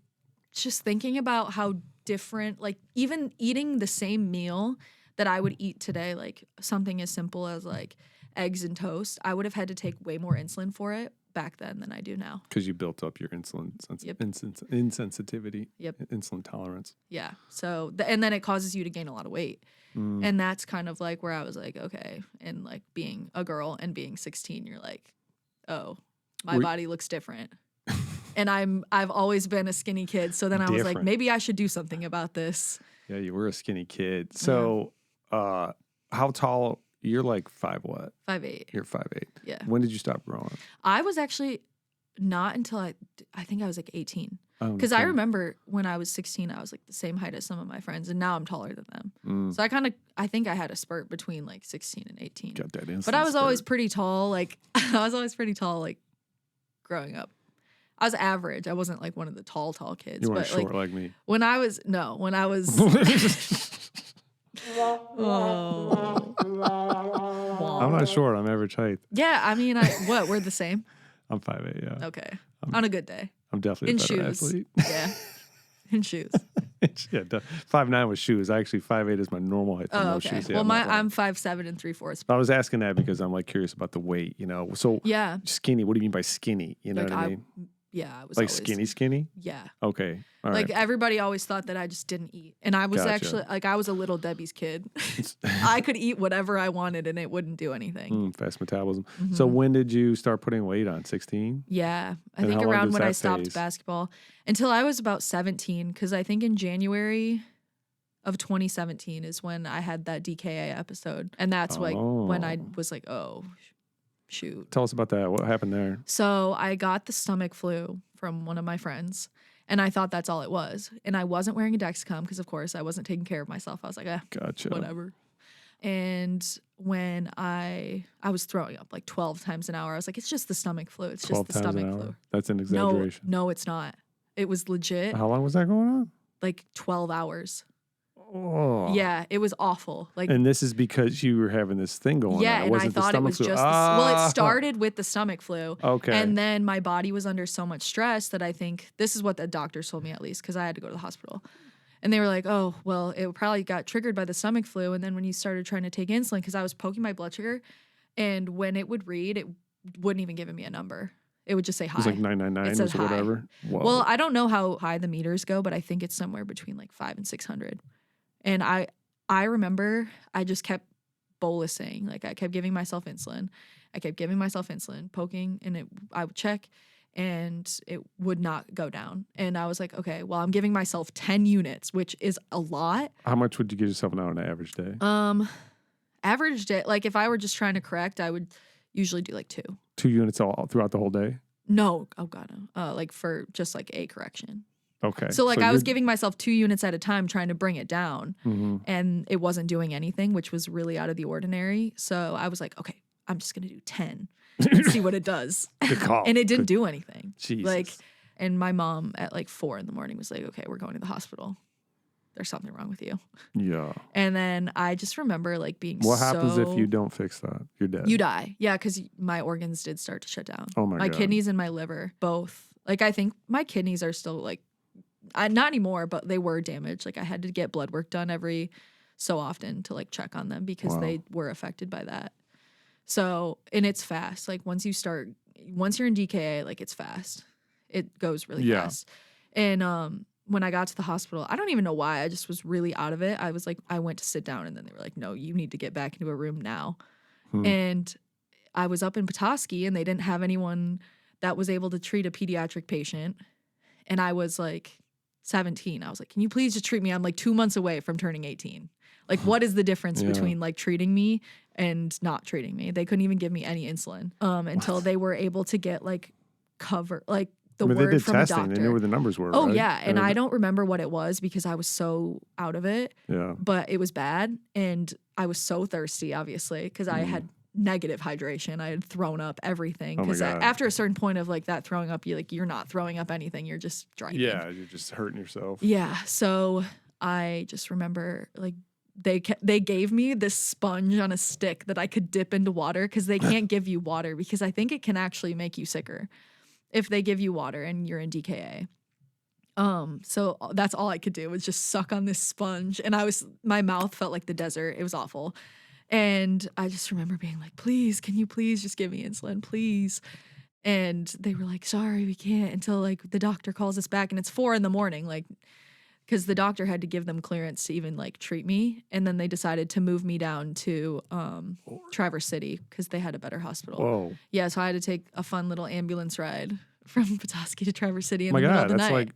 just thinking about how different, like even eating the same meal that I would eat today, like something as simple as like eggs and toast, I would have had to take way more insulin for it back then than I do now. Because you built up your insulin insensitivity, insulin tolerance. Yeah. So, and then it causes you to gain a lot of weight. And that's kind of like where I was like, okay. And like being a girl and being 16, you're like, oh, my body looks different. And I've always been a skinny kid. So then I was like, maybe I should do something about this. Yeah, you were a skinny kid. So how tall? You're like 5 what? 5'8". You're 5'8". Yeah. When did you stop growing? I was actually not until I think I was like 18. Because I remember when I was 16, I was like the same height as some of my friends, and now I'm taller than them. So I think I had a spurt between like 16 and 18. Got that instant but I was spurt. always pretty tall. Like I was always pretty tall, like growing up. I was average. I wasn't like one of the tall kids. You weren't but short like me. When I was I'm not short. I'm average height. Yeah, I mean, we're the same. I'm 5'8", yeah. Okay. On a good day. I'm definitely a better athlete. Yeah. In shoes. Yeah, 5'9" with shoes. Actually, 5'8" is my normal height. Oh, okay. Shoes. Yeah, well, I'm 5'7" and 3/4. I was asking that because I'm like curious about the weight, So yeah, skinny. What do you mean by skinny? You know what I mean? Yeah, I was like always, skinny. Yeah. Okay. All like right. Everybody always thought that I just didn't eat, and I was actually like I was a little Debbie's kid. I could eat whatever I wanted, and it wouldn't do anything. Fast metabolism. So when did you start putting weight on? 16? Yeah, I think around when I stopped basketball until I was about 17. Because I think in January of 2017 is when I had that DKA episode, and that's like when I was like, oh. Shoot. Tell us about that. What happened there? So I got the stomach flu from one of my friends, And I thought that's all it was. And I wasn't wearing a Dexcom because, of course, I wasn't taking care of myself. I was like, Gotcha. whatever. And when I was throwing up like 12 times an hour, I was like, it's just the stomach flu. It's just the stomach flu. That's an exaggeration. No, it's not. It was legit. How long was that going on? Like 12 hours. Oh. Yeah, it was awful. Like, and this is because you were having this thing going on. Yeah, and I thought it was just well, it started with the stomach flu. Okay. And then my body was under so much stress that I think this is what the doctors told me, at least, because I had to go to the hospital. And they were like, oh, well, it probably got triggered by the stomach flu. And then when you started trying to take insulin, because I was poking my blood sugar, and when it would read, it wouldn't even give me a number. It would just say high. It was like 999 or whatever. Whoa. Well, I don't know how high the meters go, but I think it's somewhere between like 500 and 600. And I remember I just kept bolusing. Like, I kept giving myself insulin. Poking, and I would check, and it would not go down. And I was like, okay, well, I'm giving myself 10 units, which is a lot. How much would you give yourself now on an average day? Average day, like if I were just trying to correct, I would usually do like 2. 2 units all throughout the whole day? No. Oh, God, no. Like for just like a correction. Okay. So like I was giving myself 2 units at a time trying to bring it down, and it wasn't doing anything, which was really out of the ordinary. So I was like, okay, I'm just going to do 10 and see what it does. Good call. And it didn't do anything. Jesus. Like, and my mom at like 4 a.m. was like, okay, we're going to the hospital. There's something wrong with you. Yeah. And then I just remember like being What happens if you don't fix that? You're dead. You die. Yeah, because my organs did start to shut down. Oh my God. My kidneys and my liver, both. Like, I think my kidneys are still like, not anymore, but they were damaged. Like, I had to get blood work done every so often to like check on them because they were affected by that. So, and it's fast. Like, once you're in DKA, like, it's fast. It goes really fast. And when I got to the hospital, I don't even know why. I just was really out of it. I was like, I went to sit down, and then they were like, no, you need to get back into a room now. And I was up in Petoskey, and they didn't have anyone that was able to treat a pediatric patient. And I was like 17. I was like, can you please just treat me? I'm like 2 months away from turning 18. Like, what is the difference between like treating me and not treating me? They couldn't even give me any insulin until they were able to get like the word they did from testing. a doctor. They knew where the numbers were. Oh, right? yeah. And I don't remember what it was because I was so out of it. Yeah. But it was bad. And I was so thirsty, obviously, because I had negative hydration. I had thrown up everything. Because after a certain point of like that throwing up, you're not throwing up anything. You're just driving. Yeah. You're just hurting yourself. Yeah. So I just remember like they gave me this sponge on a stick that I could dip into water because they can't give you water because I think it can actually make you sicker if they give you water and you're in DKA. So that's all I could do was just suck on this sponge. And my mouth felt like the desert. It was awful. And I just remember being like, please, can you please just give me insulin, please? And they were like, sorry, we can't until like the doctor calls us back. And it's 4 a.m, like, because the doctor had to give them clearance to even like treat me. And then they decided to move me down to Traverse City because they had a better hospital. Whoa. Yeah, so I had to take a fun little ambulance ride from Petoskey to Traverse City in the middle of the night. Like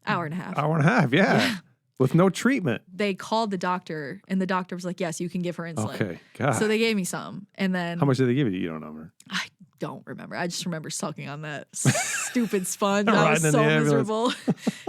hour and a half. Hour and a half, yeah. With no treatment. They called the doctor, and the doctor was like, yes, you can give her insulin. Okay, God. So they gave me some, and then... How much did they give you? You don't remember. I don't remember. I just remember sucking on that stupid sponge. I was so miserable.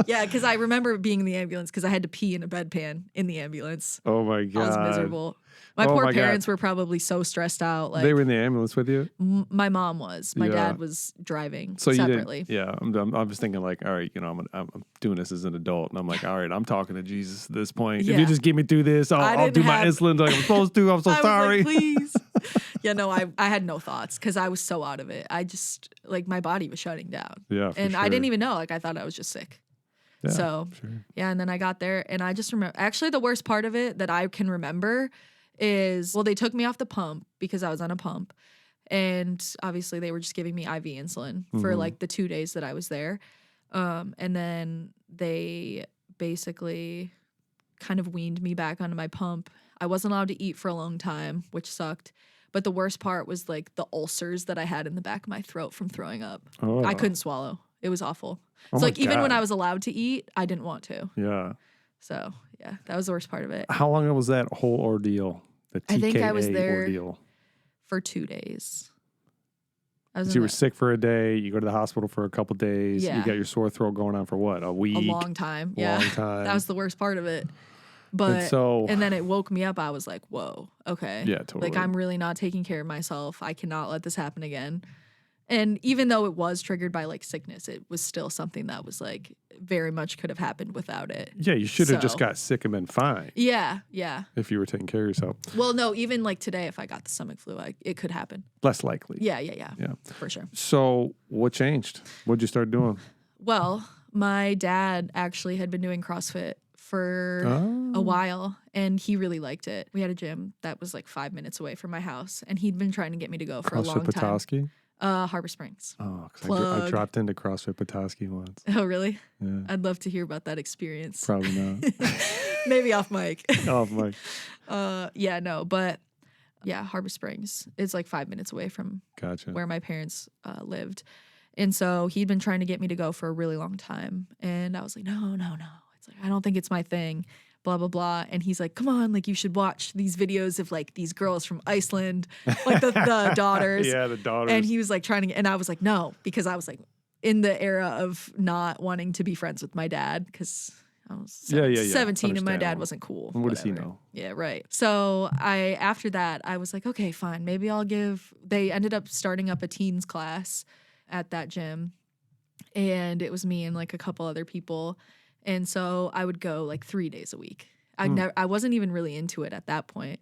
Yeah, because I remember being in the ambulance because I had to pee in a bedpan in the ambulance. Oh, my God. I was miserable. My poor parents were probably so stressed out. Like, they were in the ambulance with you? My mom was. My dad was driving separately. I'm just thinking like, all right, I'm doing this as an adult. And I'm like, all right, I'm talking to Jesus at this point. If you just get me through this, I'll do my insulin like I'm supposed to. I'm so sorry. Was like, please. Yeah, no, I had no thoughts because I was so out of it. I just, like, my body was shutting down. Yeah, and sure. I didn't even know. Like, I thought I was just sick. Yeah, so, yeah, and then I got there, and I just remember, actually the worst part of it that I can remember is, well, they took me off the pump because I was on a pump. And obviously they were just giving me IV insulin for like the 2 days that I was there. And then they basically kind of weaned me back onto my pump. I wasn't allowed to eat for a long time, which sucked. But the worst part was like the ulcers that I had in the back of my throat from throwing up. Oh. I couldn't swallow. It was awful. So like even when I was allowed to eat, I didn't want to. Yeah. So yeah, that was the worst part of it. How long was that whole ordeal? The TKA I think I was there ordeal? For 2 days. I was So in you were sick for a day. You go to the hospital for a couple days. Yeah. You got your sore throat going on for what? A week? a long time. Yeah. Long time. That was the worst part of it. But and then it woke me up. I was like, whoa, okay. Yeah, totally. Like, I'm really not taking care of myself. I cannot let this happen again. And even though it was triggered by like sickness, it was still something that was like very much could have happened without it. Yeah, you should have just got sick and been fine. Yeah. If you were taking care of yourself. Well, no, even like today, if I got the stomach flu, it could happen. Less likely. Yeah. For sure. So what changed? What'd you start doing? Well, my dad actually had been doing CrossFit for a while, and he really liked it. We had a gym that was like 5 minutes away from my house, and he'd been trying to get me to go for a long time. Petoskey? Harbor Springs. Oh, because I dropped into CrossFit Petoskey once. Oh, really? Yeah. I'd love to hear about that experience. Probably not. Maybe off mic. Off mic. Yeah, no, but yeah, Harbor Springs is like 5 minutes away from Gotcha. where my parents lived. And so he'd been trying to get me to go for a really long time. And I was like, no. It's like, I don't think it's my thing, blah, blah, blah. And he's like, come on, like, you should watch these videos of like these girls from Iceland, like the daughters. Yeah, the daughters. And he was like trying to and I was like, no, because I was like in the era of not wanting to be friends with my dad because I was 17 and my dad wasn't cool. And what does he know? Yeah, right. So after that, I was like, okay, fine. Maybe they ended up starting up a teens class at that gym. And it was me and like a couple other people. And so I would go like 3 days a week. I wasn't even really into it at that point.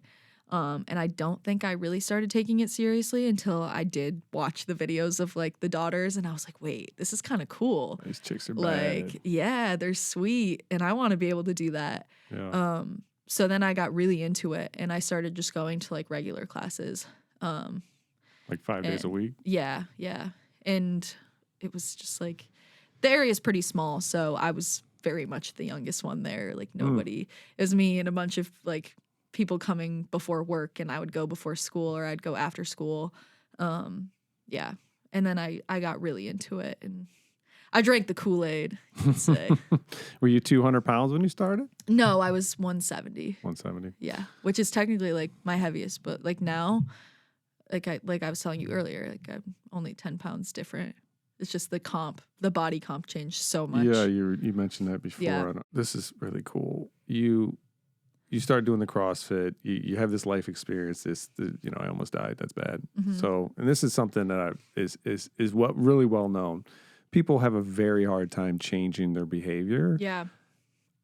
And I don't think I really started taking it seriously until I did watch the videos of like the daughters. And I was like, wait, this is kind of cool. These chicks are like, bad. Yeah, they're sweet. And I want to be able to do that. Yeah. So then I got really into it and I started just going to like regular classes. Like 5 days a week? Yeah. And it was just like, the area is pretty small. So I was very much the youngest one there. Like nobody, it was me and a bunch of like people coming before work, and I would go before school or I'd go after school. Yeah. And then I got really into it and I drank the Kool-Aid, you could say. Were you 200 pounds when you started? No, I was 170. 170. Yeah. Which is technically like my heaviest, but like now, like I was telling you earlier, like I'm only 10 pounds different. It's just the body comp changed so much. Yeah, you mentioned that before. Yeah. This is really cool. You start doing the CrossFit. You have this life experience. I almost died. That's bad. Mm-hmm. So, and this is something that is what really well known. People have a very hard time changing their behavior. Yeah.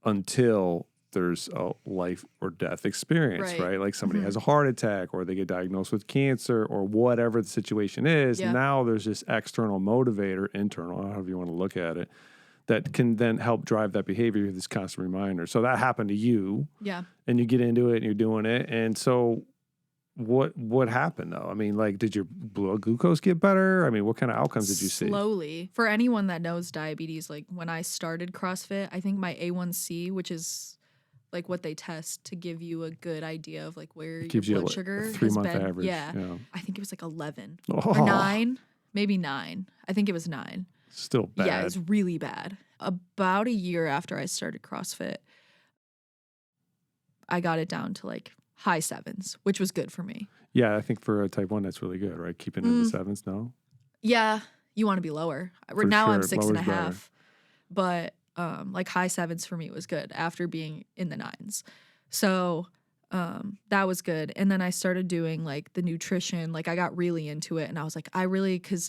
Until there's a life or death experience, right? Like somebody has a heart attack or they get diagnosed with cancer or whatever the situation is. Yeah. Now there's this external motivator, internal, however you want to look at it, that can then help drive that behavior, this constant reminder. So that happened to you. Yeah. And you get into it and you're doing it. And so what happened though? I mean, like, did your blood glucose get better? I mean, what kind of outcomes did you see? Slowly. For anyone that knows diabetes, like when I started CrossFit, I think my A1C, which is like what they test to give you a good idea of like where your blood sugar has 3-month been. average. Yeah. Yeah. I think it was like 11 Oh. or 9, maybe 9. I think it was 9. Still bad. Yeah, it was really bad. About a year after I started CrossFit, I got it down to like high 7s, which was good for me. Yeah, I think for a type 1, that's really good, right? Keeping in the 7s, no? Yeah, you want to be lower. For now sure. I'm 6.5, Lower's but like high 7s for me was good after being in the 9s. So that was good. And then I started doing like the nutrition. Like I got really into it, and I was like, because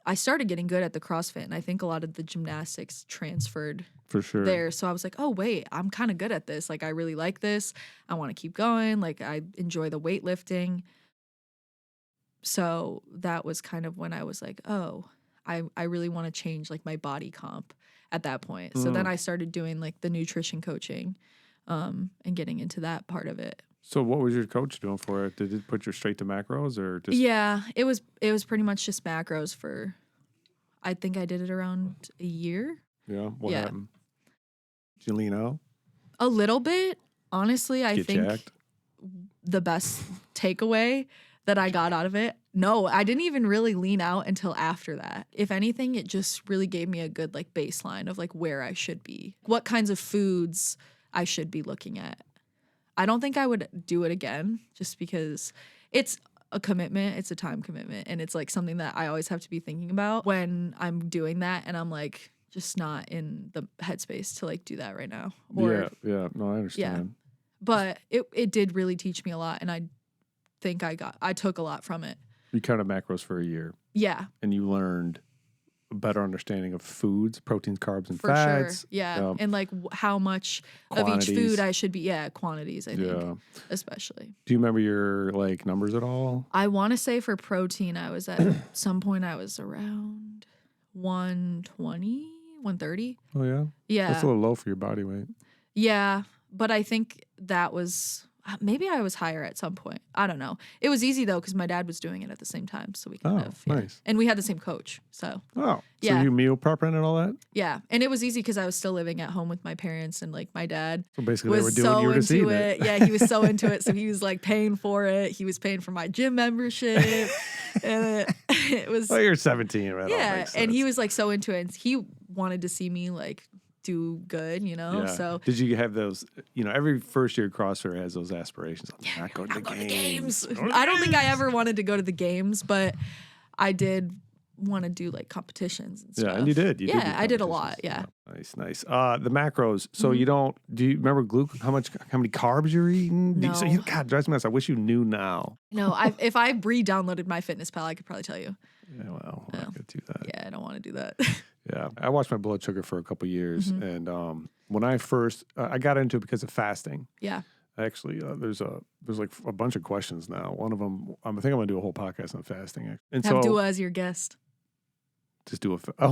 I started getting good at the CrossFit, and I think a lot of the gymnastics transferred For sure. there. So I was like, oh, wait, I'm kind of good at this. Like, I really like this. I want to keep going. Like, I enjoy the weightlifting. So that was kind of when I was like, oh, I really want to change like my body comp at that point. So then I started doing like the nutrition coaching and getting into that part of it. So what was your coach doing for it? Did it put you straight to macros or just? Yeah, it was pretty much just macros for, I think I did it around a year. Yeah. What happened? Did you lean out? A little bit. Honestly, I Get think jacked? the best takeaway that I got out of it, no, I didn't even really lean out until after that. If anything, it just really gave me a good like baseline of like where I should be, what kinds of foods I should be looking at. I don't think I would do it again just because it's a commitment. It's a time commitment. And it's like something that I always have to be thinking about when I'm doing that. And I'm like, just not in the headspace to like do that right now. Or, yeah. No, I understand. But it did really teach me a lot. And I think I took a lot from it. You counted macros for a year. Yeah. And you learned a better understanding of foods, proteins, carbs, and For fats. sure. Yeah. And like how much Quantities. of each food I should be. Yeah. Quantities, I think. Yeah. Especially. Do you remember your like numbers at all? I want to say for protein, I was at some point, I was around 120, 130. Oh, yeah? Yeah. That's a little low for your body weight. Yeah. But I think that was, maybe I was higher at some point. I don't know. It was easy though, because my dad was doing it at the same time. So we kind of, nice. And we had the same coach. So, so yeah. you meal prepping and all that? Yeah. And it was easy because I was still living at home with my parents and like my dad. So basically was they were doing so you were just into eating it. Yeah, he was so into it. So he was like paying for it. He was paying for my gym membership. And it was. Well, you're 17, right? Yeah. And he was like so into it. And he wanted to see me like do good, you know? Yeah. So did you have those, every first year CrossFit has those aspirations. I'm not going to the games. I don't think I ever wanted to go to the games, but I did want to do like competitions and stuff. Yeah, and you did. I did a lot. Yeah. Nice. The macros. So do you remember how many carbs you're eating? No. God, drives me nuts. I wish you knew now. No, if I re-downloaded my Fitness Pal, I could probably tell you. Yeah, well, I'm not going to do that. Yeah, I don't want to do that. Yeah, I watched my blood sugar for a couple of years, and when I first I got into it because of fasting. Yeah. Actually, there's like a bunch of questions now. One of them, I think I'm gonna do a whole podcast on fasting. And have Dua as your guest. Just do I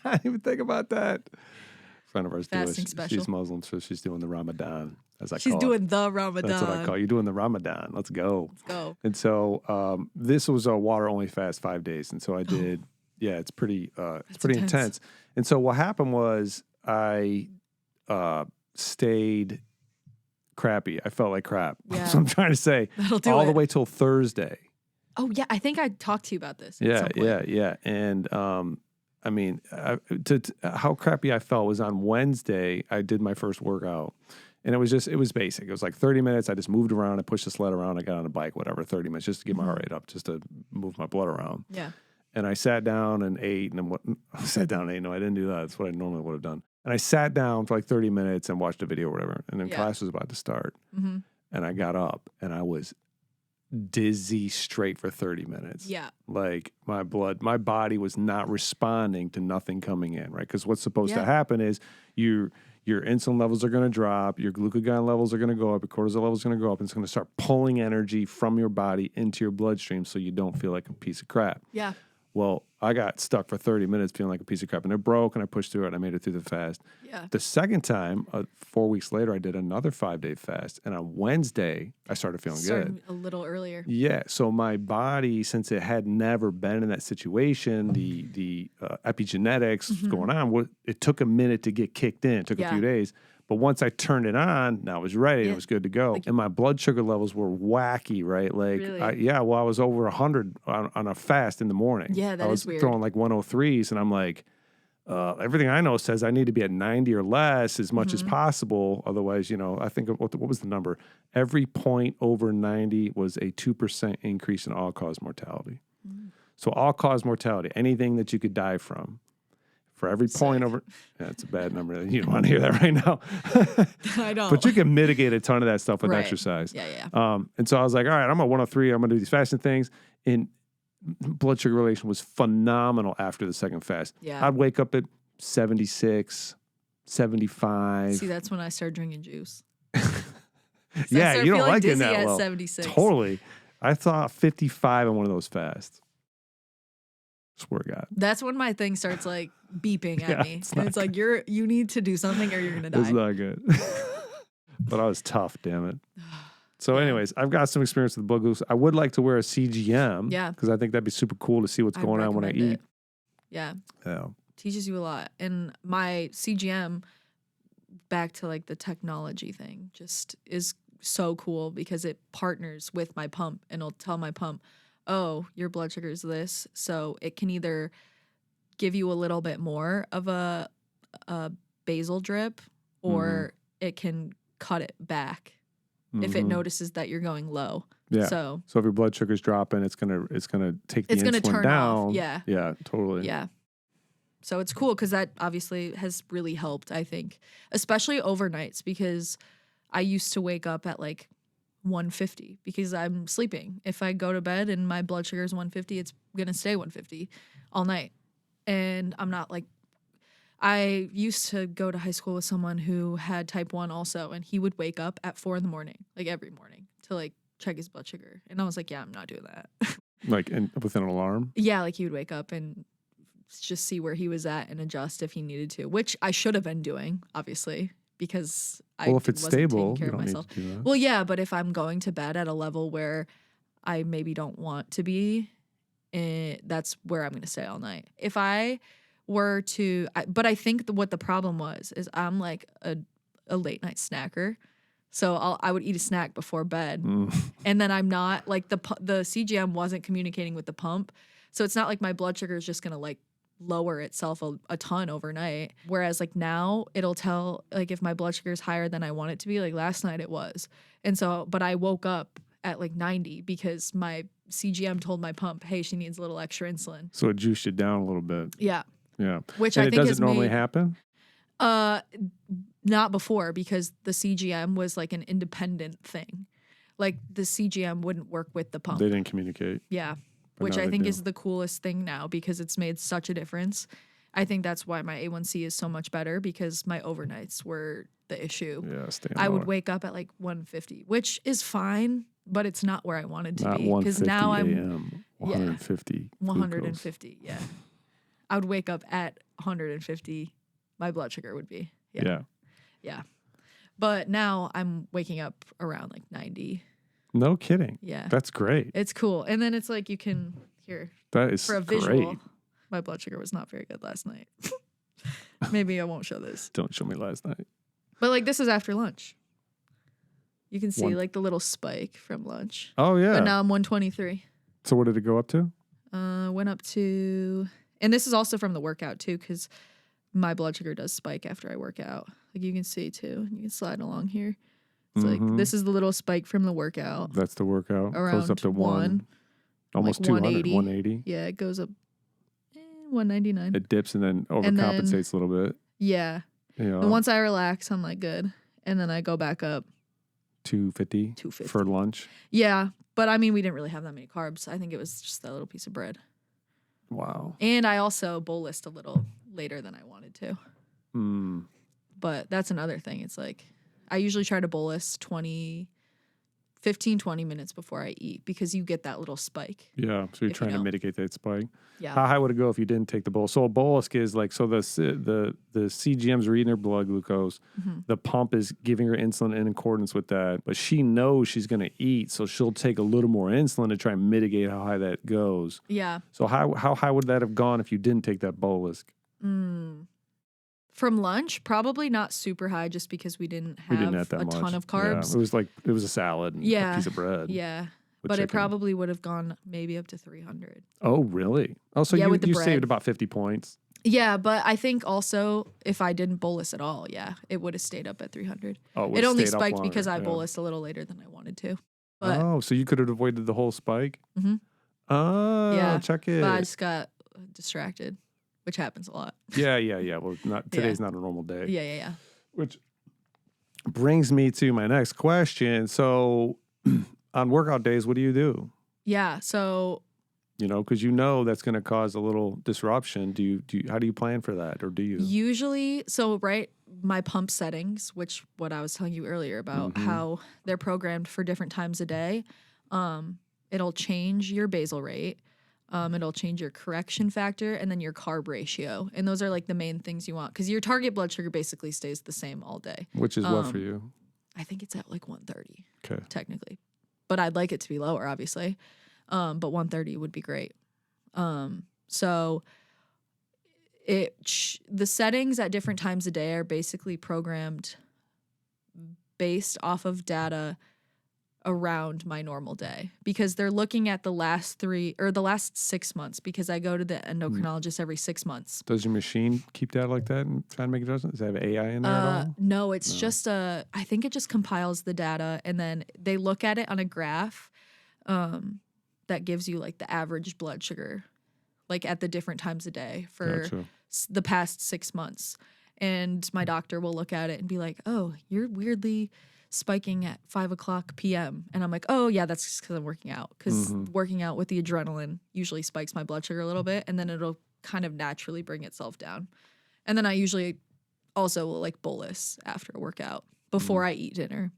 didn't even think about that. A friend of ours, fasting Dua, special. she's Muslim, so she's doing the Ramadan, as I she's call doing it. the Ramadan. That's what I call it. You're doing the Ramadan. Let's go. Let's go. And so this was a water only fast 5 days, and so I did. Yeah, it's pretty intense. And so what happened was I stayed crappy. I felt like crap. Yeah. So I'm trying to say That'll do all it. the way till Thursday. Oh yeah, I think I talked to you about this. Yeah. And I mean, how crappy I felt was on Wednesday. I did my first workout, and it was basic. It was like 30 minutes. I just moved around. I pushed the sled around. I got on a bike, whatever, 30 minutes just to get my heart rate up, just to move my blood around. Yeah. And I sat down and ate, and then I sat down and ate. No, I didn't do that. That's what I normally would have done. And I sat down for like 30 minutes and watched a video or whatever. And then class was about to start. Mm-hmm. And I got up and I was dizzy straight for 30 minutes. Yeah. Like my body was not responding to nothing coming in, right? Because what's supposed to happen is your insulin levels are going to drop, your glucagon levels are going to go up, your cortisol levels are going to go up, and it's going to start pulling energy from your body into your bloodstream so you don't feel like a piece of crap. Yeah. Well, I got stuck for 30 minutes feeling like a piece of crap, and it broke, and I pushed through it, and I made it through the fast. Yeah. The second time, 4 weeks later, I did another 5-day fast, and on Wednesday, I started feeling good. A little earlier. Yeah, so my body, since it had never been in that situation, the epigenetics going on, it took a minute to get kicked in. It took a few days. But once I turned it on, now I was ready. Yeah. It was good to go. And my blood sugar levels were wacky, right? Like, really? I was over 100 on a fast in the morning. Yeah, that is weird. I was throwing like 103s, and I'm like, everything I know says I need to be at 90 or less as much as possible. Otherwise, I think, what was the number? Every point over 90 was a 2% increase in all-cause mortality. So all-cause mortality, anything that you could die from. For every point over, it's a bad number. You don't want to hear that right now. I don't. But you can mitigate a ton of that stuff with exercise. Yeah. And so I was like, all right, I'm at 103. I'm going to do these fasting things. And blood sugar relation was phenomenal after the second fast. Yeah. I'd wake up at 76, 75. See, that's when I started drinking juice. Yeah, you don't like it that at low. 76. Totally. I thought 55 on one of those fasts. Swear to God. That's when my thing starts like beeping at me. It's like you need to do something or you're gonna die. It's not good. But I was tough, damn it. So anyways, I've got some experience with blood glucose. I would like to wear a CGM. Yeah. Because I think that'd be super cool to see what's going on when I eat. Yeah. Yeah. Teaches you a lot. And my CGM, back to like the technology thing, just is so cool because it partners with my pump and it'll tell my pump, oh, your blood sugar is this. So it can either give you a little bit more of a basal drip or it can cut it back if it notices that you're going low. Yeah. So if your blood sugar's dropping, it's gonna take the insulin turn down. off. Yeah. Yeah, totally. Yeah. So it's cool because that obviously has really helped, I think, especially overnights, because I used to wake up at like 150 because I'm sleeping. If I go to bed and my blood sugar is 150, it's going to stay 150 all night. And I'm not like, I used to go to high school with someone who had type 1 also, and he would wake up at 4 a.m, like every morning, to like check his blood sugar. And I was like, yeah, I'm not doing that. Like with an alarm? Yeah, like he would wake up and just see where he was at and adjust if he needed to, which I should have been doing, obviously, because I if it's wasn't stable, taking care you of don't myself. need to do that. Well, yeah, but if I'm going to bed at a level where I maybe don't want to be, that's where I'm going to stay all night. If I were to, but I think what the problem was is I'm like a late night snacker. So I would eat a snack before bed, and then I'm not like the CGM wasn't communicating with the pump, so it's not like my blood sugar is just gonna like lower itself a ton overnight. Whereas like now it'll tell like if my blood sugar is higher than I want it to be. Like last night it was, and so but I woke up at like 90 because my CGM told my pump, hey, she needs a little extra insulin. So it juiced you down a little bit. Yeah. Yeah. Which and I think does it normally happen? Not before, because the CGM was like an independent thing. Like the CGM wouldn't work with the pump. They didn't communicate. Yeah. But Which now I they think do. is the coolest thing now because it's made such a difference. I think that's why my A1C is so much better, because my overnights were the issue. Yeah, I would wake up at like 150, which is fine, but it's not where I wanted to Not be. Because 150 now I'm a.m. 150. 150. Yeah. I would wake up at 150. My blood sugar would be. Yeah. Yeah. But now I'm waking up around like 90. No kidding. Yeah. That's great. It's cool. And then it's like you can hear That is for a visual. great. My blood sugar was not very good last night. Maybe I won't show this. Don't show me last night. But like this is after lunch. You can see like the little spike from lunch. Oh yeah. But now I'm 123. So what did it go up to? Went up to, and this is also from the workout too, because my blood sugar does spike after I work out. Like you can see too. You can slide along here. It's like this is the little spike from the workout. That's the workout. Around Goes up to one. Almost like 200. 180. 180. Yeah, it goes up 199. It dips and then overcompensates a little bit. Yeah. You know, And once I relax, I'm like good. And then I go back up. 250 for lunch. Yeah. But I mean, we didn't really have that many carbs. I think it was just that little piece of bread. Wow. And I also bolused a little later than I wanted to. But that's another thing. It's like I usually try to bolus 15, 20 minutes before I eat because you get that little spike. Yeah. So you're trying to mitigate that spike. Yeah. How high would it go if you didn't take the bolus? So a bolus is like, so the CGM's reading her blood glucose. The pump is giving her insulin in accordance with that, but she knows she's going to eat, so she'll take a little more insulin to try and mitigate how high that goes. Yeah. So how high would that have gone if you didn't take that bolus? From lunch, probably not super high, just because we didn't have that a much. ton of carbs. Yeah, it was a salad and a piece of bread. Yeah. But it probably would have gone maybe up to 300. Oh, really? Oh, so you saved about 50 points. Yeah, but I think also if I didn't bolus at all, it would have stayed up at 300. Oh, it only spiked because I bolused a little later than I wanted to. But, so you could have avoided the whole spike? Mm-hmm. Oh, yeah, check it. But I just got distracted, which happens a lot. Yeah. Well, today's not a normal day. Yeah. Which brings me to my next question. So on workout days, what do you do? Yeah, so... because that's going to cause a little disruption. How do you plan for that, or do you? Usually, my pump settings, which what I was telling you earlier about how they're programmed for different times a day, it'll change your basal rate, it'll change your correction factor, and then your carb ratio. And those are like the main things you want, because your target blood sugar basically stays the same all day. Which is what for you? I think it's at like 130, okay, technically. But I'd like it to be lower, obviously. But 130 would be great. So the settings at different times a day are basically programmed based off of data around my normal day because they're looking at the last 6 months because I go to the endocrinologist every 6 months. Does your machine keep data like that and try to make adjustments? Does it have AI in there at all? No, it's just I think it just compiles the data and then they look at it on a graph that gives you like the average blood sugar like at the different times a day for the past 6 months. And my doctor will look at it and be like, oh, you're weirdly spiking at 5:00 p.m. And I'm like, oh, yeah, that's just because I'm working out. Because working out with the adrenaline usually spikes my blood sugar a little bit. And then it'll kind of naturally bring itself down. And then I usually also will like bolus after a workout before I eat dinner.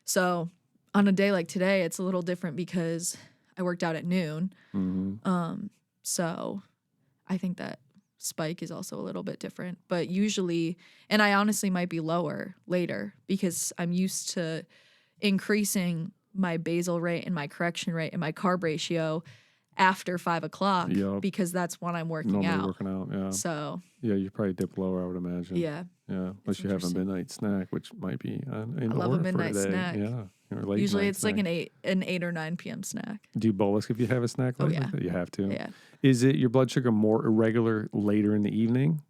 So on a day like today, it's a little different because I worked out at noon. So I think that spike is also a little bit different. But usually, and I honestly might be lower later because I'm used to increasing my basal rate and my correction rate and my carb ratio after 5:00 because that's when I'm working out. Yeah. So yeah, you probably dip lower, I would imagine. Yeah. Unless you have a midnight snack, which might be in I love order a midnight for a day. snack. Yeah. Or usually it's snack. like an 8 or 9 p.m. snack. Do you bolus if you have a snack like yeah. that? You have to. Yeah. Is it your blood sugar more irregular later in the evening?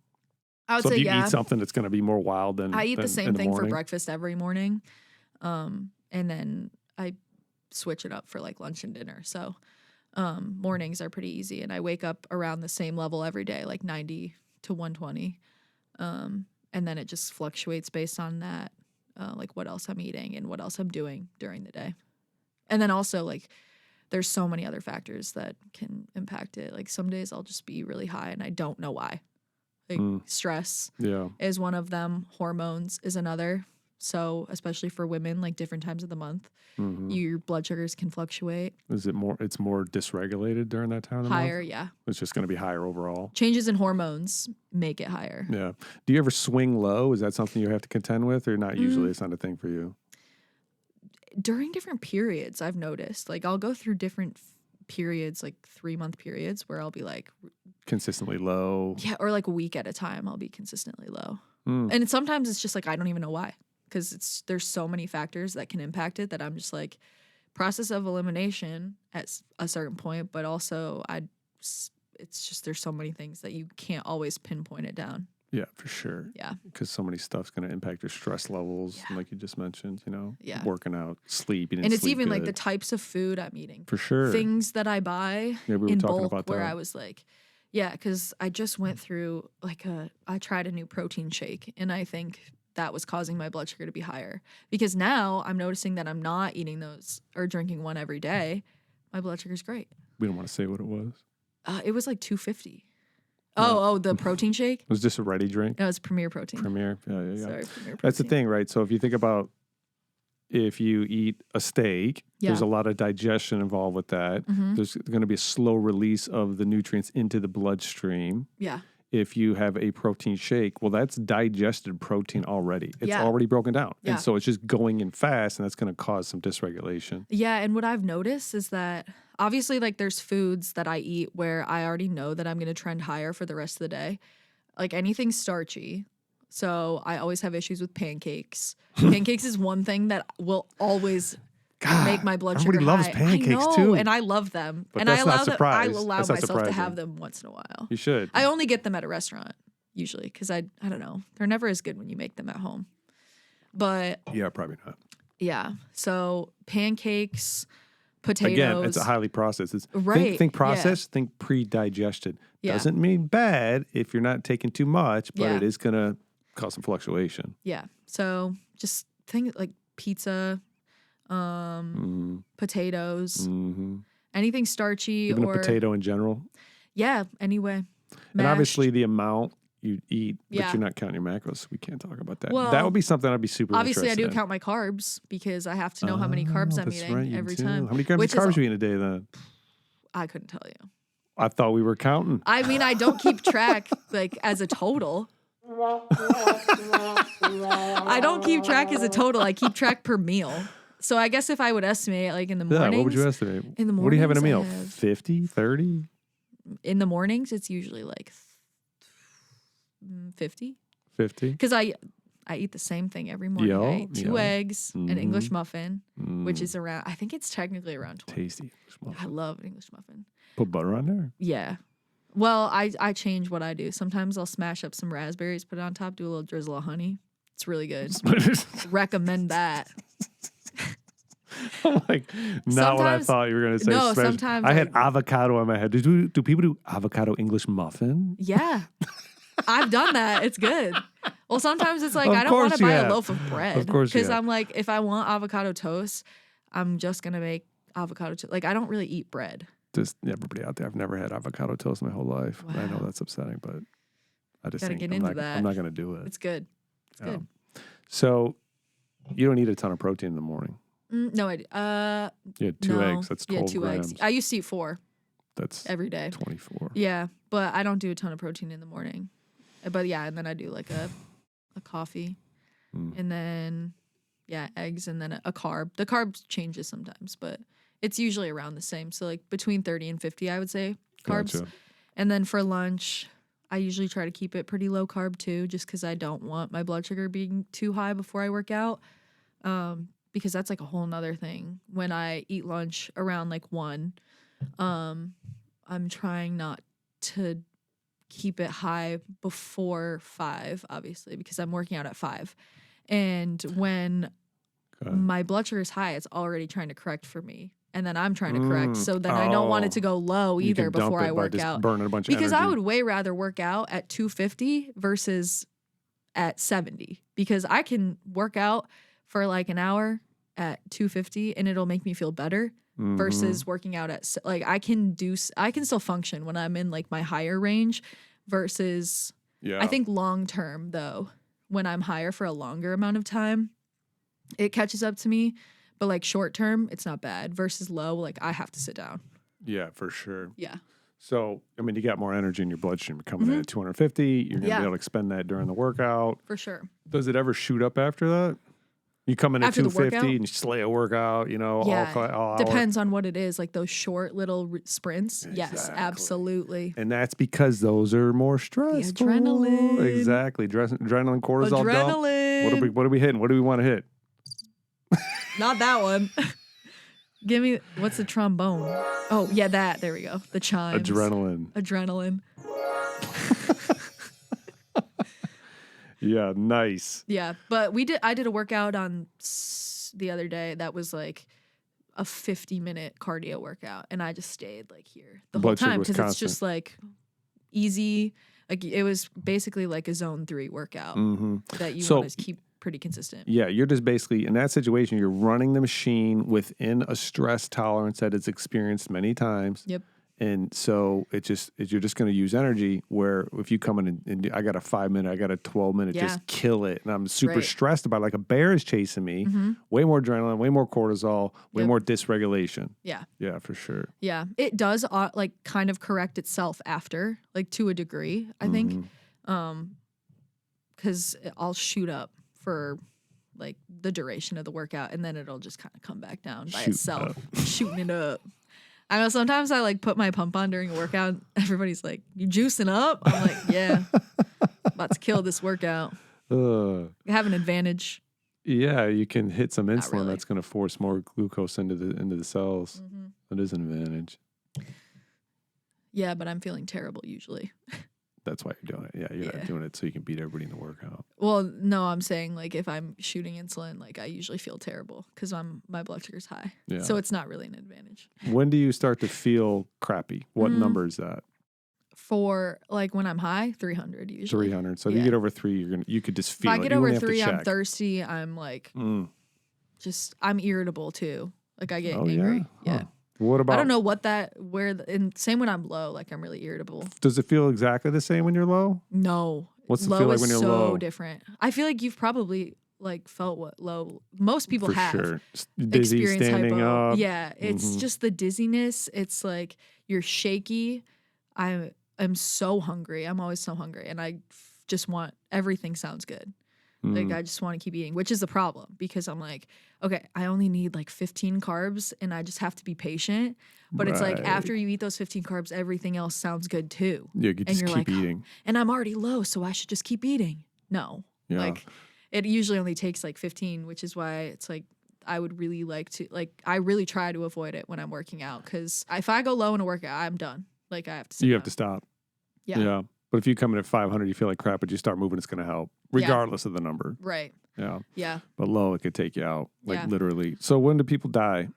I would so say if you yeah. eat something that's going to be more wild than I eat the same thing morning? for breakfast every morning, and then I switch it up for like lunch and dinner. So mornings are pretty easy, and I wake up around the same level every day, like 90 to 120, and then it just fluctuates based on that, like what else I'm eating and what else I'm doing during the day, and then also like there's so many other factors that can impact it. Like some days I'll just be really high and I don't know why. Like stress is one of them. Hormones is another. So especially for women, like different times of the month, your blood sugars can fluctuate. Is it more? It's more dysregulated during that time of the higher, month? Yeah. It's just going to be higher overall. Changes in hormones make it higher. Yeah. Do you ever swing low? Is that something you have to contend with, or not usually? It's not a thing for you. During different periods, I've noticed. Like I'll go through different periods, like 3-month periods, where I'll be like consistently low. Yeah, or like a week at a time, I'll be consistently low. And sometimes it's just like I don't even know why. Because there's so many factors that can impact it that I'm just like process of elimination at a certain point, but also it's just there's so many things that you can't always pinpoint it down. Yeah, for sure. Yeah. Because so many stuff's going to impact your stress levels, like you just mentioned, working out, sleep, and it's even like the types of food I'm eating. For sure. Things that I buy in bulk where I was like, because I just went through I tried a new protein shake and I think that was causing my blood sugar to be higher because now I'm noticing that I'm not eating those or drinking one every day. My blood sugar's great. We don't want to say what it was. It was like 250. Oh, the protein shake? It was just a ready drink? No, it's Premier Protein. Premier. Yeah. Sorry, Premier Protein. That's the thing, right? So if you think about if you eat a steak, there's a lot of digestion involved with that. There's going to be a slow release of the nutrients into the bloodstream. Yeah. If you have a protein shake, well, that's digested protein already. It's already broken down. Yeah. And so it's just going in fast, and that's going to cause some dysregulation. Yeah, and what I've noticed is that obviously like there's foods that I eat where I already know that I'm going to trend higher for the rest of the day. Like anything starchy. So I always have issues with pancakes. Pancakes is one thing that will always make my blood sugar high. Everybody loves pancakes too. And I love them. But and that's I allow that's myself to have them once in a while. You should. I only get them at a restaurant usually because I don't know. They're never as good when you make them at home. But yeah, probably not. Yeah. So pancakes, potatoes. Again, it's a highly processed. Think processed, think pre-digested. Doesn't mean bad if you're not taking too much, but it is going to cause some fluctuation. Yeah. So just think like pizza, potatoes, anything starchy. Even or a potato in general. Yeah, anyway. Mashed. And obviously the amount you eat, but you're not counting your macros, so we can't talk about that. Well, that would be something I'd be super obviously interested I do in. count my carbs because I have to know how many carbs I'm eating every time. How many grams of carbs you eat a day then? I couldn't tell you. I thought we were counting. I mean, I don't keep track like as a total. I don't keep track as a total. I keep track per meal. So I guess if I would estimate like in the mornings. Yeah, what would you estimate? In the mornings, what do you have in a meal? 50, 30? In the mornings, it's usually like 50. 50? Because I eat the same thing every morning. I eat 2 eggs, an English muffin, which is around, I think it's technically around 20. Tasty English muffin. I love an English muffin. Put butter on there? Yeah. Well, I change what I do. Sometimes I'll smash up some raspberries, put it on top, do a little drizzle of honey. It's really good. Recommend that. Like, not what I thought you were going to say. No, sometimes I had avocado in my head. Do people do avocado English muffin? Yeah. I've done that. It's good. Well, sometimes it's like, I don't want to buy a loaf of bread. Of course, because I'm like, if I want avocado toast, I'm just going to make avocado toast. Like, I don't really eat bread. Just everybody out there, I've never had avocado toast my whole life. Wow. I know that's upsetting, but I just Gotta think get into that. I'm not going to do it. It's good. It's good. So you don't eat a ton of protein in the morning. No, I do. You had 2 eggs. That's 12 2 grams. eggs. I used to eat 4 That's every day. 24. Yeah, but I don't do a ton of protein in the morning. But yeah, and then I do like a coffee, and then eggs, and then a carb. The carb changes sometimes, but it's usually around the same. So like between 30 and 50, I would say carbs. Gotcha. And then for lunch, I usually try to keep it pretty low carb too, just because I don't want my blood sugar being too high before I work out. Because that's like a whole nother thing. When I eat lunch around like 1, I'm trying not to keep it high before 5, obviously, because I'm working out at 5. And when my blood sugar is high, it's already trying to correct for me. And then I'm trying to correct. So then I don't want it to go low either before I work out. Burning a bunch of because energy. I would way rather work out at 250 versus at 70. Because I can work out for like an hour at 250 and it'll make me feel better versus working out at like I can still function when I'm in like my higher range versus I think long term though, when I'm higher for a longer amount of time, it catches up to me. But like short term, it's not bad versus low. Like I have to sit down. Yeah, for sure. Yeah. So, I mean, you got more energy in your bloodstream coming in at 250. You're going to be able to expend that during the workout. For sure. Does it ever shoot up after that? You come in at After the 250 and you slay a workout, you know, all depends on what it is. Like those short little sprints. Exactly. Yes, absolutely. And that's because those are more stressful. The adrenaline. Exactly. Adrenaline, cortisol Adrenaline. dump. What are we hitting? What do we want to hit? Not that one. Give me, what's the trombone? Oh, yeah, that. There we go. The chimes. Adrenaline. Yeah, nice. Yeah, but I did a workout on the other day that was like a 50-minute cardio workout, and I just stayed like here the whole time because it's just like easy. Like it was basically like a zone 3 workout that you want to keep pretty consistent. Yeah, you're just basically in that situation, you're running the machine within a stress tolerance that it's experienced many times. Yep. And so you're just going to use energy where if you come in and I got a 5-minute, I got a 12-minute, just kill it. And I'm super stressed about it. Like a bear is chasing me, way more adrenaline, way more cortisol, way more dysregulation. Yeah. Yeah, for sure. Yeah. It does like kind of correct itself after, like to a degree, I think. Because I'll shoot up for like the duration of the workout and then it'll just kind of come back down by itself, shooting it up. I know sometimes I like put my pump on during a workout. Everybody's like, "You juicing up?" I'm like, "Yeah, about to kill this workout." I have an advantage. Yeah, you can hit some insulin that's going to force more glucose into the cells. That is an advantage. Yeah, but I'm feeling terrible usually. That's why you're doing it. Yeah, you're not doing it so you can beat everybody in the workout. Well, no, I'm saying like if I'm shooting insulin, like I usually feel terrible because my blood sugar's high. Yeah. So it's not really an advantage. When do you start to feel crappy? What number is that? For like when I'm high, 300 usually. 300. So if you get over 3, you could just feel it. If I get over 3, I'm thirsty. I'm like, I'm irritable too. Like I get angry. Yeah. Huh. What about? I don't know and same when I'm low, like I'm really irritable. Does it feel exactly the same when you're low? No. What's the feel like when you're low? So different. I feel like you've probably like felt what low. Most people have. For sure. Dizzy, standing up. Yeah. It's just the dizziness. It's like you're shaky. I'm so hungry. I'm always so hungry. And I just want, everything sounds good. Like I just want to keep eating, which is the problem because I'm like, okay, I only need like 15 carbs and I just have to be patient. But it's like after you eat those 15 carbs, everything else sounds good too. Yeah, you just keep eating. And I'm already low, so I should just keep eating. No. Yeah. Like It usually only takes like 15, which is why it's like I would really like to, like, I really try to avoid it when I'm working out, because if I go low in a workout, I'm done. Like, I have to sit You down. have to stop. Yeah. But if you come in at 500, you feel like crap, but you start moving, it's going to help, regardless of the number. Right. Yeah. Yeah. But low, it could take you out, like Yeah. literally. So when do people die?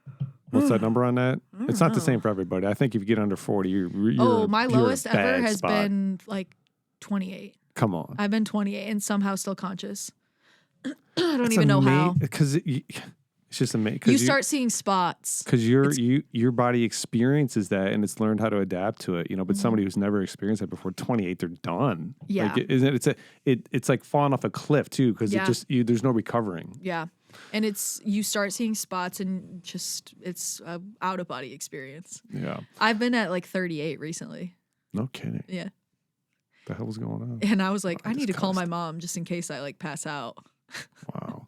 What's that number on that? It's not the same for everybody. I think if you get under 40, you're my you're lowest a bad ever has spot. been like 28. Come on. I've been 28 and somehow still conscious. I don't even know how. Because it's just amazing. You start seeing spots. Because your body experiences that and it's learned how to adapt to it, But somebody who's never experienced that before, 28, they're done. Yeah. Like, it's like falling off a cliff too, because there's no recovering. Yeah. And you start seeing spots and it's a out of body experience. Yeah. I've been at like 38 recently. No kidding. Yeah. The hell's going on? And I was like, I need to call my mom just in case I like pass out. Wow.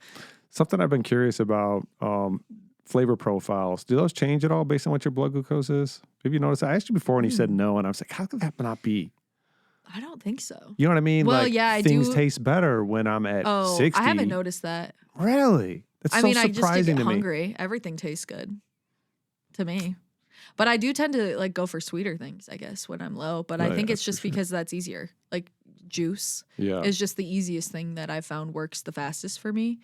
Something I've been curious about, flavor profiles. Do those change at all based on what your blood glucose is? Have you noticed? I asked you before and you said no. And I was like, how could that not be? I don't think so. You know what I mean? Well, like, yeah, I things do. taste better when I'm at 60. I haven't noticed that. Really? That's so I just surprising get to me. hungry. Everything tastes good to me. But I do tend to like go for sweeter things, I guess, when I'm low. But I think it's just because that's easier. Like juice is just the easiest thing that I've found works the fastest for me.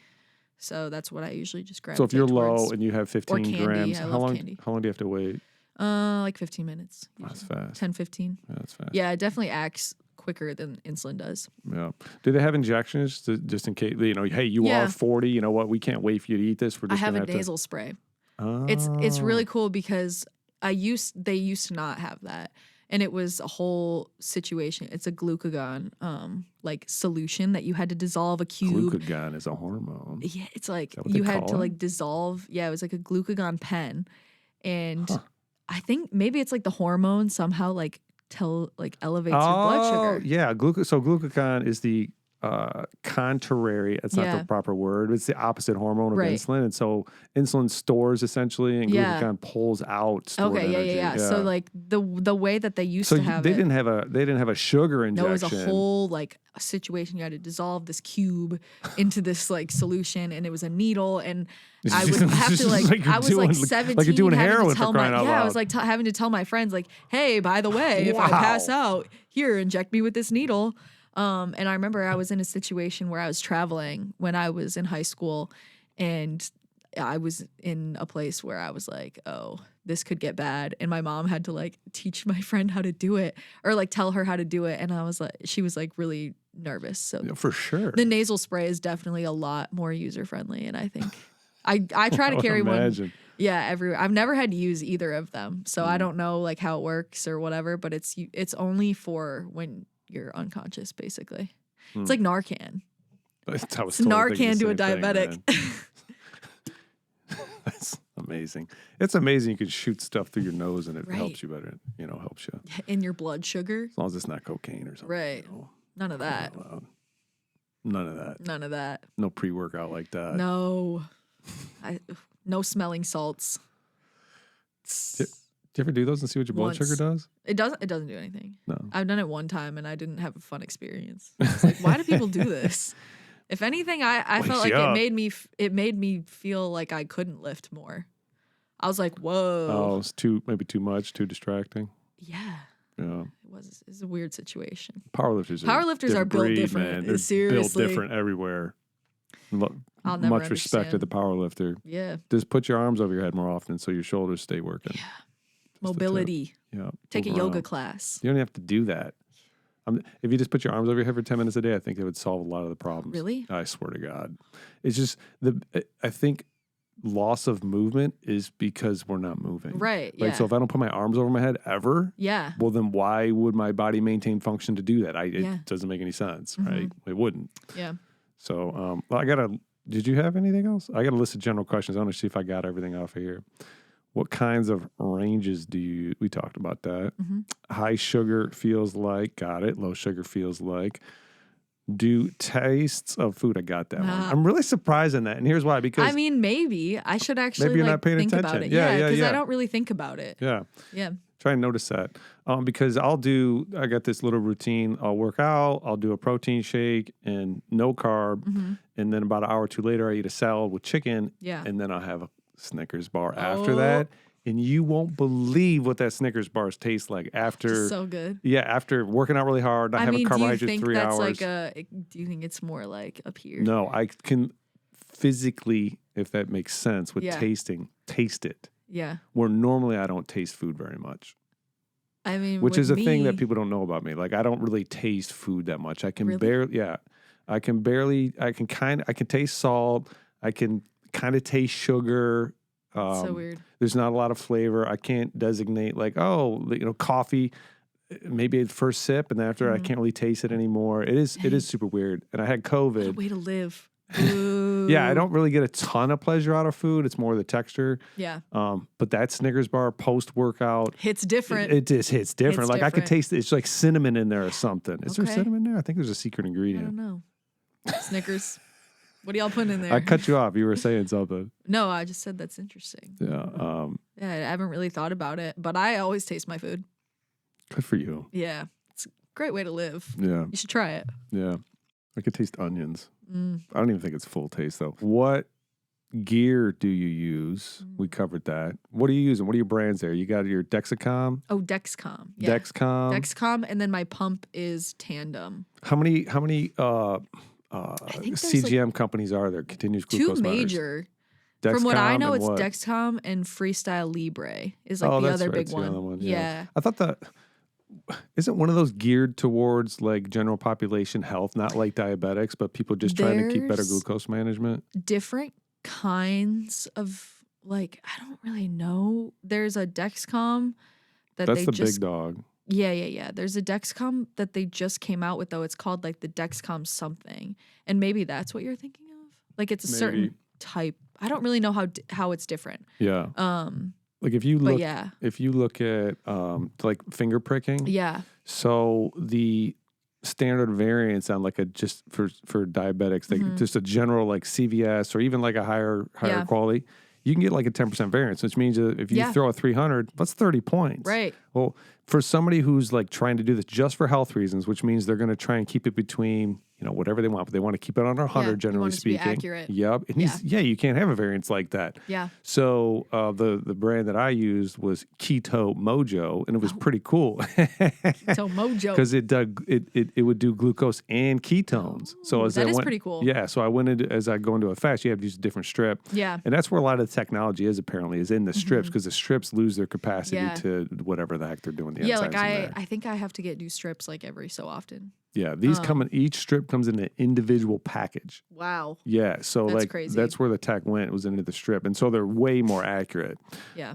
So that's what I usually just gravitate So if you're towards. low and you have 15 candy. grams, I how love long candy. do you have to wait? Like 15 minutes. That's fast. 10, 15. Yeah, that's fast. Yeah, it definitely acts quicker than insulin does. Yeah. Do they have injections just in case, hey, you are 40, you know what? We can't wait for you to eat this. We're I just have a gonna have nasal spray. Oh. It's really cool because they used to not have that. And it was a whole situation. It's a glucagon like solution that you had to dissolve a cube. Glucagon is a hormone. Yeah, it's like what you they had call to it? like dissolve. Yeah, it was like a glucagon pen. And I think maybe it's like the hormone somehow like elevates your blood sugar. Yeah. So glucagon is the contrary. It's not the proper word. It's the opposite hormone of insulin. And so insulin stores essentially and glucagon pulls out stored energy. Yeah. So like the way that they used to have they didn't have a sugar injection. No, it was a whole like a situation. You had to dissolve this cube into this like solution, and it was a needle, and I would have to like I was like 17, like you're doing having heroin to tell for crying out loud. I was like having to tell my friends like, hey, by the way, if I pass out, here, inject me with this needle. And I remember I was in a situation where I was traveling when I was in high school, and I was in a place where I was like, oh, this could get bad. And my mom had to like teach my friend how to do it or like tell her how to do it. And I was like, she was like really nervous. So for sure. The nasal spray is definitely a lot more user friendly. And I think I try to carry one. Yeah, everywhere. I've never had to use either of them. So I don't know like how it works or whatever, but it's only for when you're unconscious, basically. It's like Narcan. It's totally Narcan to a diabetic. That's amazing. It's amazing you can shoot stuff through your nose and it helps you better. Helps you. In your blood sugar. As long as it's not cocaine or something. Right. None of that. None of that. None of that. No pre-workout like that. No. No smelling salts. Do you ever do those and see what your blood sugar does? It doesn't do anything. No. I've done it one time and I didn't have a fun experience. It's like, why do people do this? If anything, I felt like it made me feel like I couldn't lift more. I was like, whoa. Oh, it's maybe too much, too distracting. Yeah. Yeah. It's a weird situation. Powerlifters are built different. Man. They're seriously built different everywhere. I'll never much respect to the powerlifter. Yeah. Just put your arms over your head more often so your shoulders stay working. Yeah. Mobility. Yeah. Take a yoga class. You don't have to do that. If you just put your arms over your head for 10 minutes a day, I think it would solve a lot of the problems. Really? I swear to God. It's just I think loss of movement is because we're not moving. Right. Like, so if I don't put my arms over my head ever, well, then why would my body maintain function to do that? It doesn't make any sense, right? It wouldn't. Yeah. So, did you have anything else? I got a list of general questions. I want to see if I got everything off of here. What kinds of ranges we talked about that. High sugar feels like, got it. Low sugar feels like. Do tastes of food, I got that one. I'm really surprised in that. And here's why, because. I mean, maybe. I should actually maybe you're not paying think attention. about it. Yeah, because I don't really think about it. Yeah. Yeah. Try and notice that. Because I got this little routine. I'll work out, I'll do a protein shake and no carb. and then about an hour or two later, I eat a salad with chicken, and then I'll have a Snickers bar after that. And you won't believe what that Snickers bars taste like after. Just so good. Yeah, after working out really hard, not having carbohydrates 3 hours. Do you think it's more like up here? No, I can physically, if that makes sense, with tasting, taste it. Yeah. Where normally I don't taste food very much. I mean, which is a thing that people don't know about me. Like, I don't really taste food that much. I can barely, I can taste salt. I can kind of taste sugar. So weird. There's not a lot of flavor. I can't designate like, coffee, maybe the first sip, and then after I can't really taste it anymore. It is super weird. And I had COVID. What a way to live. Yeah, I don't really get a ton of pleasure out of food. It's more the texture. Yeah. But that Snickers bar post-workout hits different. It just hits different. I could taste it. It's like cinnamon in there or something. Is there cinnamon there? I think there's a secret ingredient. I don't know. Snickers. What are y'all putting in there? I cut you off. You were saying something. No, I just said that's interesting. Yeah. I haven't really thought about it, but I always taste my food. Good for you. Yeah. It's a great way to live. Yeah. You should try it. Yeah. I could taste onions. I don't even think it's full taste, though. What gear do you use? We covered that. What are you using? What are your brands there? You got your Dexcom? Oh, Dexcom. Yeah. Dexcom, and then my pump is Tandem. How many CGM companies are there? Continuous glucose two major. From what I know, it's Dexcom and Freestyle Libre is like the other big one. The other one. Yeah. I thought isn't one of those geared towards like general population health, not like diabetics, but people just trying to keep better glucose management? Different kinds of I don't really know. There's a Dexcom that's the big dog. Yeah. There's a Dexcom that they just came out with, though. It's called like the Dexcom something. And maybe that's what you're thinking of. Like it's a certain type. I don't really know how it's different. Yeah. Like if you look at like finger pricking. Yeah. So the standard variants on like just for diabetics, like just a general like CVS or even like a higher quality, you can get like a 10% variance, which means if you throw a 300, that's 30 points. Right. Well, for somebody who's like trying to do this just for health reasons, which means they're going to try and keep it between, whatever they want, but they want to keep it under 100, generally speaking. To be accurate. Yep. And you can't have a variance like that. Yeah. So the brand that I used was Keto Mojo, and it was pretty cool. Keto Mojo. Because it would do glucose and ketones. So that is pretty cool. Yeah. So I went into, as I go into a fast, you have to use a different strip. Yeah. And that's where a lot of the technology is apparently, is in the strips, because the strips lose their capacity to whatever the heck they're doing. The I think I have to get new strips like every so often. Yeah, these each strip comes in an individual package. Wow. Yeah, so that's crazy. That's where the tech went, was into the strip. And so they're way more accurate. Yeah.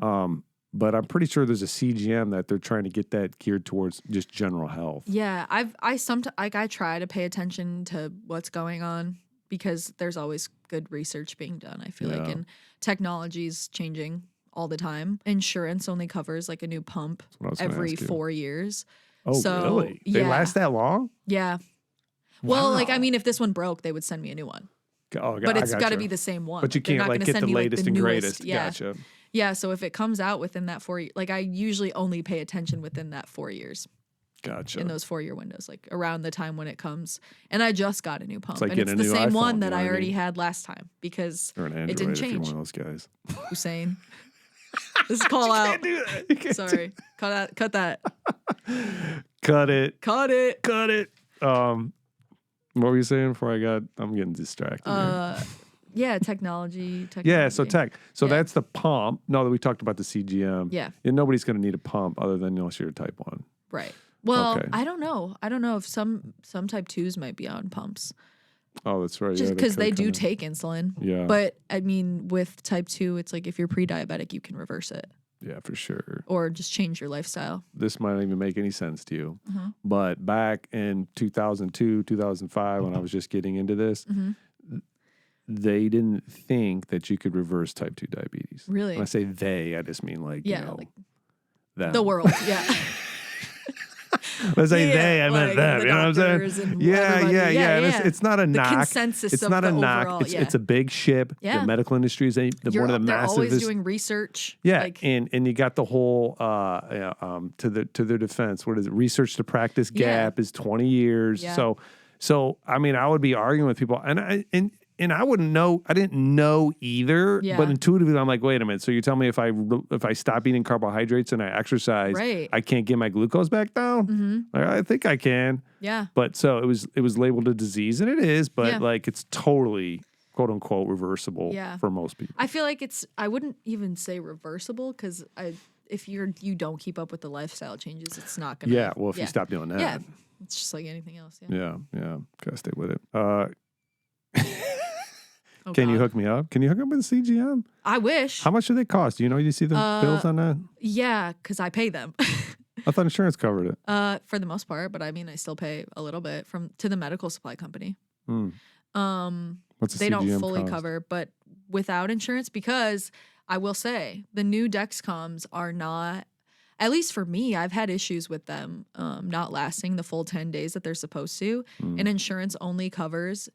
But I'm pretty sure there's a CGM that they're trying to get that geared towards just general health. Yeah, I try to pay attention to what's going on because there's always good research being done, I feel like, and technology's changing all the time. Insurance only covers like a new pump every 4 years. Oh, really? They last that long? Yeah. Well, if this one broke, they would send me a new one. But it's got to be the same one. But you can't get the latest and greatest. Yeah. Gotcha. Yeah, so if it comes out within that 4 years, I usually only pay attention within that 4 years. Gotcha. In those 4 year windows, around the time when it comes. And I just got a new pump. It's it's the same one that I already had last time because it didn't change. If you're one of those guys. Hussein. This is call out. Can't do that. Sorry. Cut that. Cut it. Cut it. Cut it. What were you saying before I'm getting distracted. Yeah, technology. Yeah, so tech. So that's the pump. No, that we talked about the CGM. Yeah. And nobody's going to need a pump other than unless you're a type 1. Right. Well, I don't know. I don't know if some type 2s might be on pumps. Oh, that's right. Just because they do take insulin. Yeah. But with type 2, it's like if you're pre-diabetic, you can reverse it. Yeah, for sure. Or just change your lifestyle. This might not even make any sense to you. But back in 2002, 2005, when I was just getting into this, they didn't think that you could reverse type 2 diabetes. Really? When I say they, I just mean them. The world, yeah. When I say they, I meant them. You know what I'm saying? Yeah. It's not a knock. Consensus it's of not the a knock. overall, it's a big ship. Yeah. The medical industry is one of the massive. They're always doing research. Yeah, and you got the whole to their defense. What is it? Research to practice gap is 20 years. Yeah. So I mean, I would be arguing with people, and And I wouldn't know. I didn't know either. Yeah. But intuitively, I'm like, wait a minute. So you're telling me if I stop eating carbohydrates and I exercise, Right. I can't get my glucose back down? Mm-hmm. I think I can. Yeah. But so it was labeled a disease, and it is. But Yeah. like it's totally quote unquote reversible Yeah. for most people. I feel like I wouldn't even say reversible because if you don't keep up with the lifestyle changes, it's not gonna. Yeah. Well, if you stop doing that. Yeah. It's just like anything else. Yeah. Yeah. Gotta stay with it. Oh, Can you God. hook me up? Can you hook up with a CGM? I wish. How much do they cost? Do you know? You see the bills on that? Yeah, because I pay them. I thought insurance covered it. For the most part, but I mean, I still pay a little bit to the medical supply company. What's a They CGM don't fully cost? cover, but without insurance, because I will say the new Dexcoms are not. At least for me, I've had issues with them not lasting the full 10 days that they're supposed to, and insurance only covers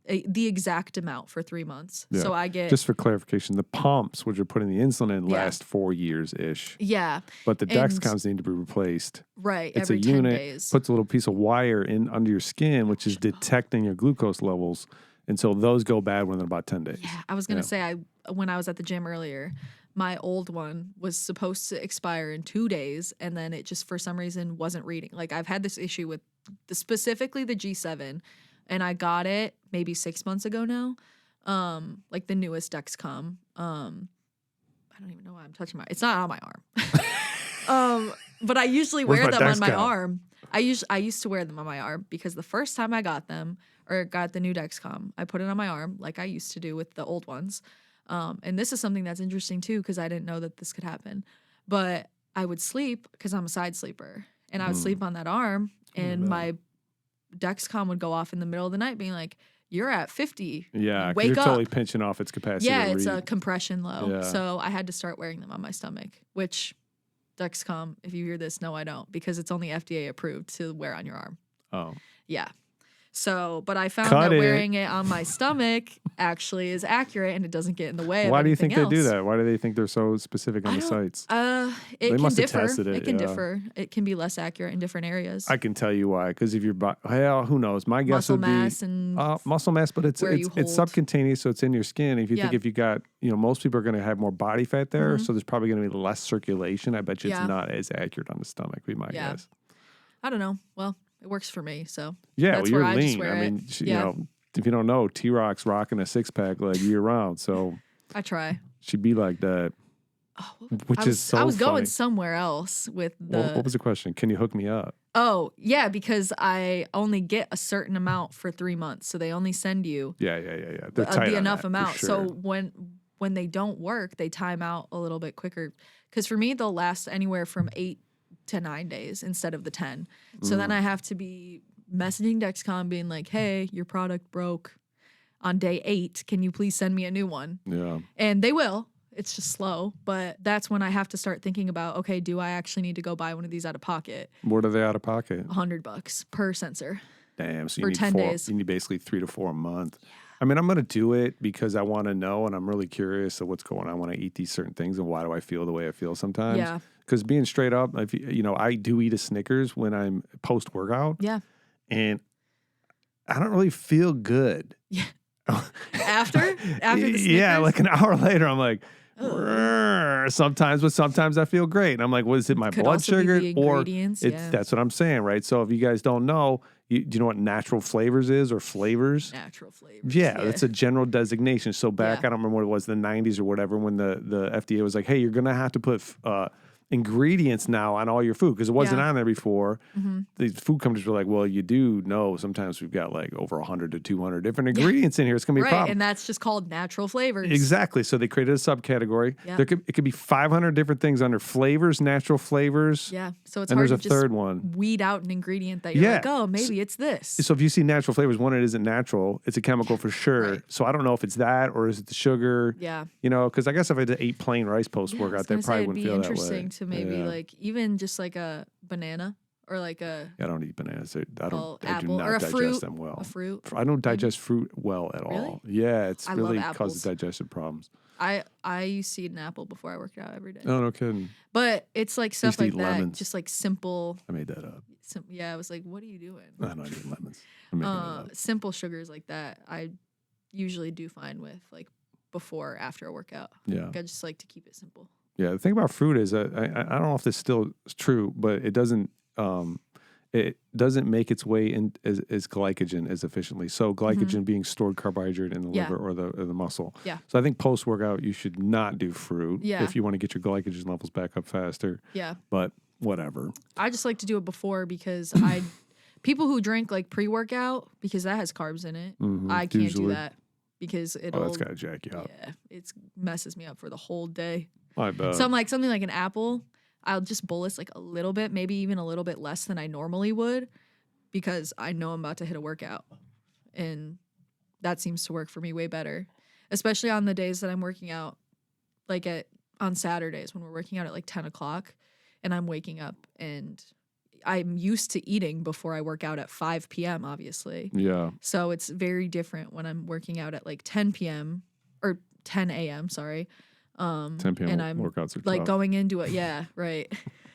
the exact amount for 3 months. Yeah. So I get Just for clarification, the pumps, which are putting the insulin in, last 4 years ish. Yeah. But the And- Dexcoms need to be replaced. Right. It's every a 10 unit, days. puts a little piece of wire in under your skin, which is detecting your glucose levels. And so those go bad within about 10 days. Yeah, I was gonna say when I was at the gym earlier, my old one was supposed to expire in 2 days, and then it just for some reason wasn't reading. Like I've had this issue with specifically the G7, and I got it maybe 6 months ago now, like the newest Dexcom. I don't even know why I'm touching it's not on my arm. But I usually Where's wear my them on my Dexcom? arm. I used to wear them on my arm because the first time I got them or got the new Dexcom, I put it on my arm like I used to do with the old ones. And this is something that's interesting too because I didn't know that this could happen. But I would sleep because I'm a side sleeper, and I would sleep on that arm, and my Dexcom would go off in the middle of the night, being like, "You're at 50. Yeah, 'cause wake you're up." totally pinching off its capacity. Yeah, to it's read. a compression low. Yeah. So I had to start wearing them on my stomach, which Dexcom, if you hear this, no, I don't, because it's only FDA approved to wear on your arm. Oh. Yeah. So, but I found Cut that it. wearing it on my stomach actually is accurate and it doesn't get in the way of Why do you think anything they do else. that? Why do they think they're so specific on the sites? It can must have differ. tested it, It can yeah. differ. It can be less accurate in different areas. I can tell you why. Because if you're, well, who knows? My guess Muscle would mass be and muscle mass, but it's where you it's hold. subcutaneous, so it's in your skin. If you think Yeah. if you got, most people are going to have more body fat there, so there's probably going to be less circulation. I bet you Yeah. it's not as accurate on the stomach. Be my Yeah. guess. I don't know. Well, it works for me. So Yeah, that's well, where you're I just lean. wear I it. mean, Yeah. if you don't know, T-Rock's rocking a 6-pack like year round, so I try. she'd be like that. Oh, Which is so I was funny. going somewhere else with the. What was the question? Can you hook me up? Oh, yeah, because I only get a certain amount for 3 months. So they only send you Yeah. They're tight the on enough that, for amount. So sure. when they don't work, they time out a little bit quicker. Because for me, they'll last anywhere from 8 to 9 days instead of the 10. So then I have to be messaging Dexcom being like, hey, your product broke on day 8. Can you please send me a new one? Yeah. And they will. It's just slow. But that's when I have to start thinking about, okay, do I actually need to go buy one of these out of pocket? What are they out of pocket? $100 per sensor. Damn. So For you need 10 4, days. you need basically 3 to 4 a month. I mean, I'm going to do it because I want to know, and I'm really curious of what's going on when I eat these certain things and why do I feel the way I feel sometimes. Yeah. Because being straight up, if I do eat a Snickers when I'm post workout, Yeah. and I don't really feel good. Yeah. After the Yeah, Snickers? like an hour later, I'm like, "Rrr," sometimes, but sometimes I feel great. And I'm like, what is it, my Could blood also be sugar? the Or ingredients, it's yeah. that's what I'm saying, right? So if you guys don't know, do you know what natural flavors is or flavors? Natural flavors. Yeah, that's a general designation. So back, Yeah. I don't remember what it was, the 90s or whatever, when the FDA was like, hey, you're going to have to put ingredients now on all your food because it wasn't Yeah. on there before. Mm-hmm. The food companies were like, well, you do know sometimes we've got like over 100 to 200 different ingredients in here. It's going to be a Right, problem. and that's just called natural flavors. Exactly. So they created a subcategory. Yeah. It could be 500 different things under flavors, natural flavors. Yeah, so it's And hard there's to a just third one. weed out an ingredient that you're Yeah. like, oh, maybe it's this. So if you see natural flavors, one, it isn't natural. It's a chemical for sure. Right. So I don't know if it's that or is it the sugar. Yeah. Because I guess if I ate plain rice post Yeah, I was workout, they gonna say probably it'd wouldn't be feel that way. interesting to maybe Yeah. like even just like a banana or like a I don't eat bananas. I do apple not or a digest fruit. them well. A fruit. I don't digest fruit well at all. Yeah, it's I love really apples. causes digestive problems. I used to eat an apple before I worked out every day. Oh, no kidding. But it's like stuff to like eat that, lemons. just like simple. I made that up. Yeah, I was like, what are you doing? I don't eat lemons. I'm making it up. Simple sugars like that. I usually do fine with like before or after a workout. Yeah. Like, I just like to keep it simple. Yeah. The thing about fruit is I don't know if this still is true, but it doesn't make its way in as glycogen as efficiently. So glycogen being stored carbohydrate in the liver or the muscle. Yeah. So I think post-workout you should not do fruit if you want to get your glycogen levels back up faster. Yeah. But whatever. I just like to do it before because people who drink like pre-workout, because that has carbs in it, I can't usually. do that because it'll. Oh, that's gotta jack you up. Yeah, it messes me up for the whole day. I bet. So I'm like something like an apple. I'll just bolus like a little bit, maybe even a little bit less than I normally would, because I know I'm about to hit a workout, and that seems to work for me way better, especially on the days that I'm working out, like on Saturdays when we're working out at like 10 o'clock, and I'm waking up and I'm used to eating before I work out at 5 p.m. obviously. Yeah. So it's very different when I'm working out at like 10 p.m. or 10 a.m. Sorry. 10 p.m. And I'm workouts are like tough. going into it. Yeah, right.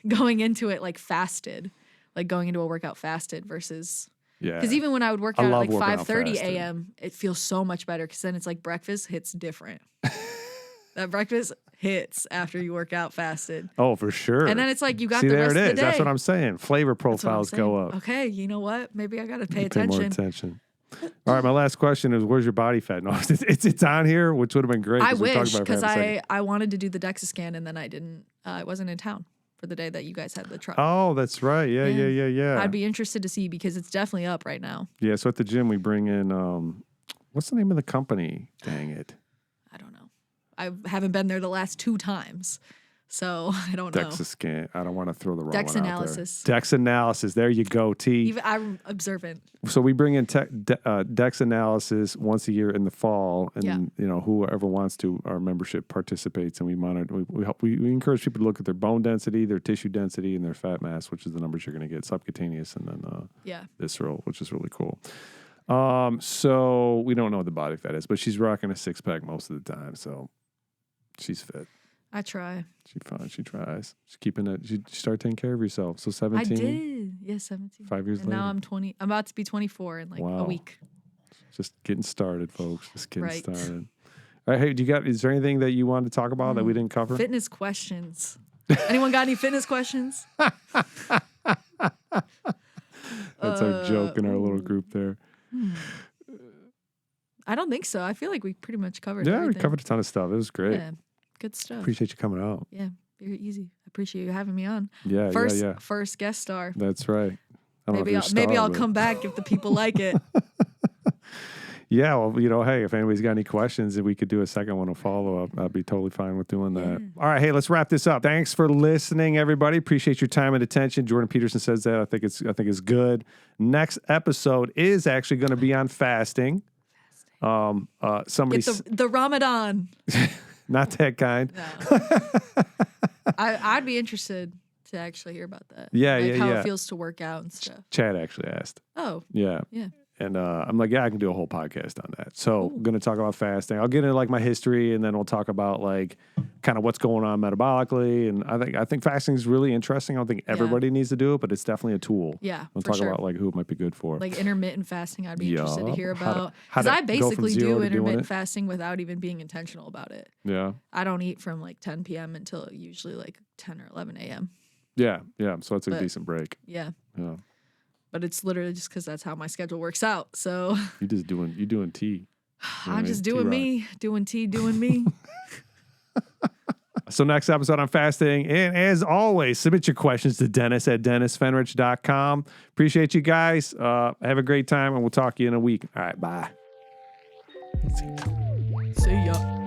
Going into it like fasted, like going into a workout fasted versus. Yeah. Because even when I would work out at like working out 5:30 fasted. a.m., it feels so much better because then it's like breakfast hits different. That breakfast hits after you work out fasted. Oh, for sure. And then it's like you got See, the there rest it of the is. day. That's what I'm saying. Flavor That's what I'm profiles go saying. up. Okay, you know what? Maybe I got to pay You pay more attention. attention. All right, my last question is, where's your body fat? No, it's on here, which would have been great. I we talked wish, about it for because half a second. I wanted to do the DEXA scan and then I didn't. I wasn't in town for the day that you guys had the truck. Oh, that's right. Yeah. I'd be interested to see because it's definitely up right now. Yeah, so at the gym we bring in, what's the name of the company? Dang it. I don't know. I haven't been there the last 2 times, so I don't know. DEXA scan. I don't want to throw the wrong Dex one analysis. out there. Dex analysis. There you go, T. Even I'm observant. So we bring in Dex analysis once a year in the fall, and whoever wants to, our membership participates, and we monitor. We encourage people to look at their bone density, their tissue density, and their fat mass, which is the numbers you're going to get, subcutaneous, and then visceral, which is really cool. So we don't know what the body fat is, but she's rocking a 6-pack most of the time, so she's fit. I try. She's fine. She tries. She's keeping it. She started taking care of herself. So 17. I did. Yeah, 17. 5 years and later. now I'm 20. I'm about to be 24 in like a week. Just getting started, folks. Just getting Right. started. All right. Hey, is there anything that you wanted to talk about that we didn't cover? Fitness questions. Anyone got any fitness questions? That's our joke in our little group there. I don't think so. I feel like we pretty much covered Yeah, everything. we covered a ton of stuff. It was great. Yeah, good stuff. Appreciate you coming out. Yeah, very easy. I appreciate you having me on. Yeah, yeah. First guest star. That's right. I don't know if Maybe you're I'll, a star, maybe I'll but- come back if the people like it. Yeah, well, hey, if anybody's got any questions, if we could do a second one, a follow-up, I'd be totally fine with doing that. Yeah. All right, hey, let's wrap this up. Thanks for listening, everybody. Appreciate your time and attention. Jordan Peterson says that. I think it's good. Next episode is actually going to be on fasting. Somebody Get the Ramadan. not that kind. No. I'd be interested to actually hear about that. Yeah, like yeah, how yeah. it feels to work out and stuff. Chad actually asked. Oh, Yeah. yeah. And I'm like, yeah, I can do a whole podcast on that. So I'm going to talk about fasting. I'll get into like my history, and then we'll talk about like kind of what's going on metabolically. And I think fasting is really interesting. I don't think everybody needs to do it, but it's definitely a tool. Yeah, We'll for talk sure. about like who it might be good for. Like intermittent fasting, I'd be interested to Yeah. hear How to- about. how Because to I go from basically zero do to doing intermittent it. fasting without even being intentional about it. Yeah. I don't eat from like 10 p.m. until usually like 10 or 11 a.m. Yeah. Yeah. So it's a But- decent break. Yeah. Yeah. But it's literally just because that's how my schedule works out. So You're doing tea. I'm just Tea doing rock. me, doing me. So next episode on fasting. And as always, submit your questions to Dennis at DennisFenrich.com. Appreciate you guys. Have a great time, and we'll talk to you in a week. All right. Bye. See ya.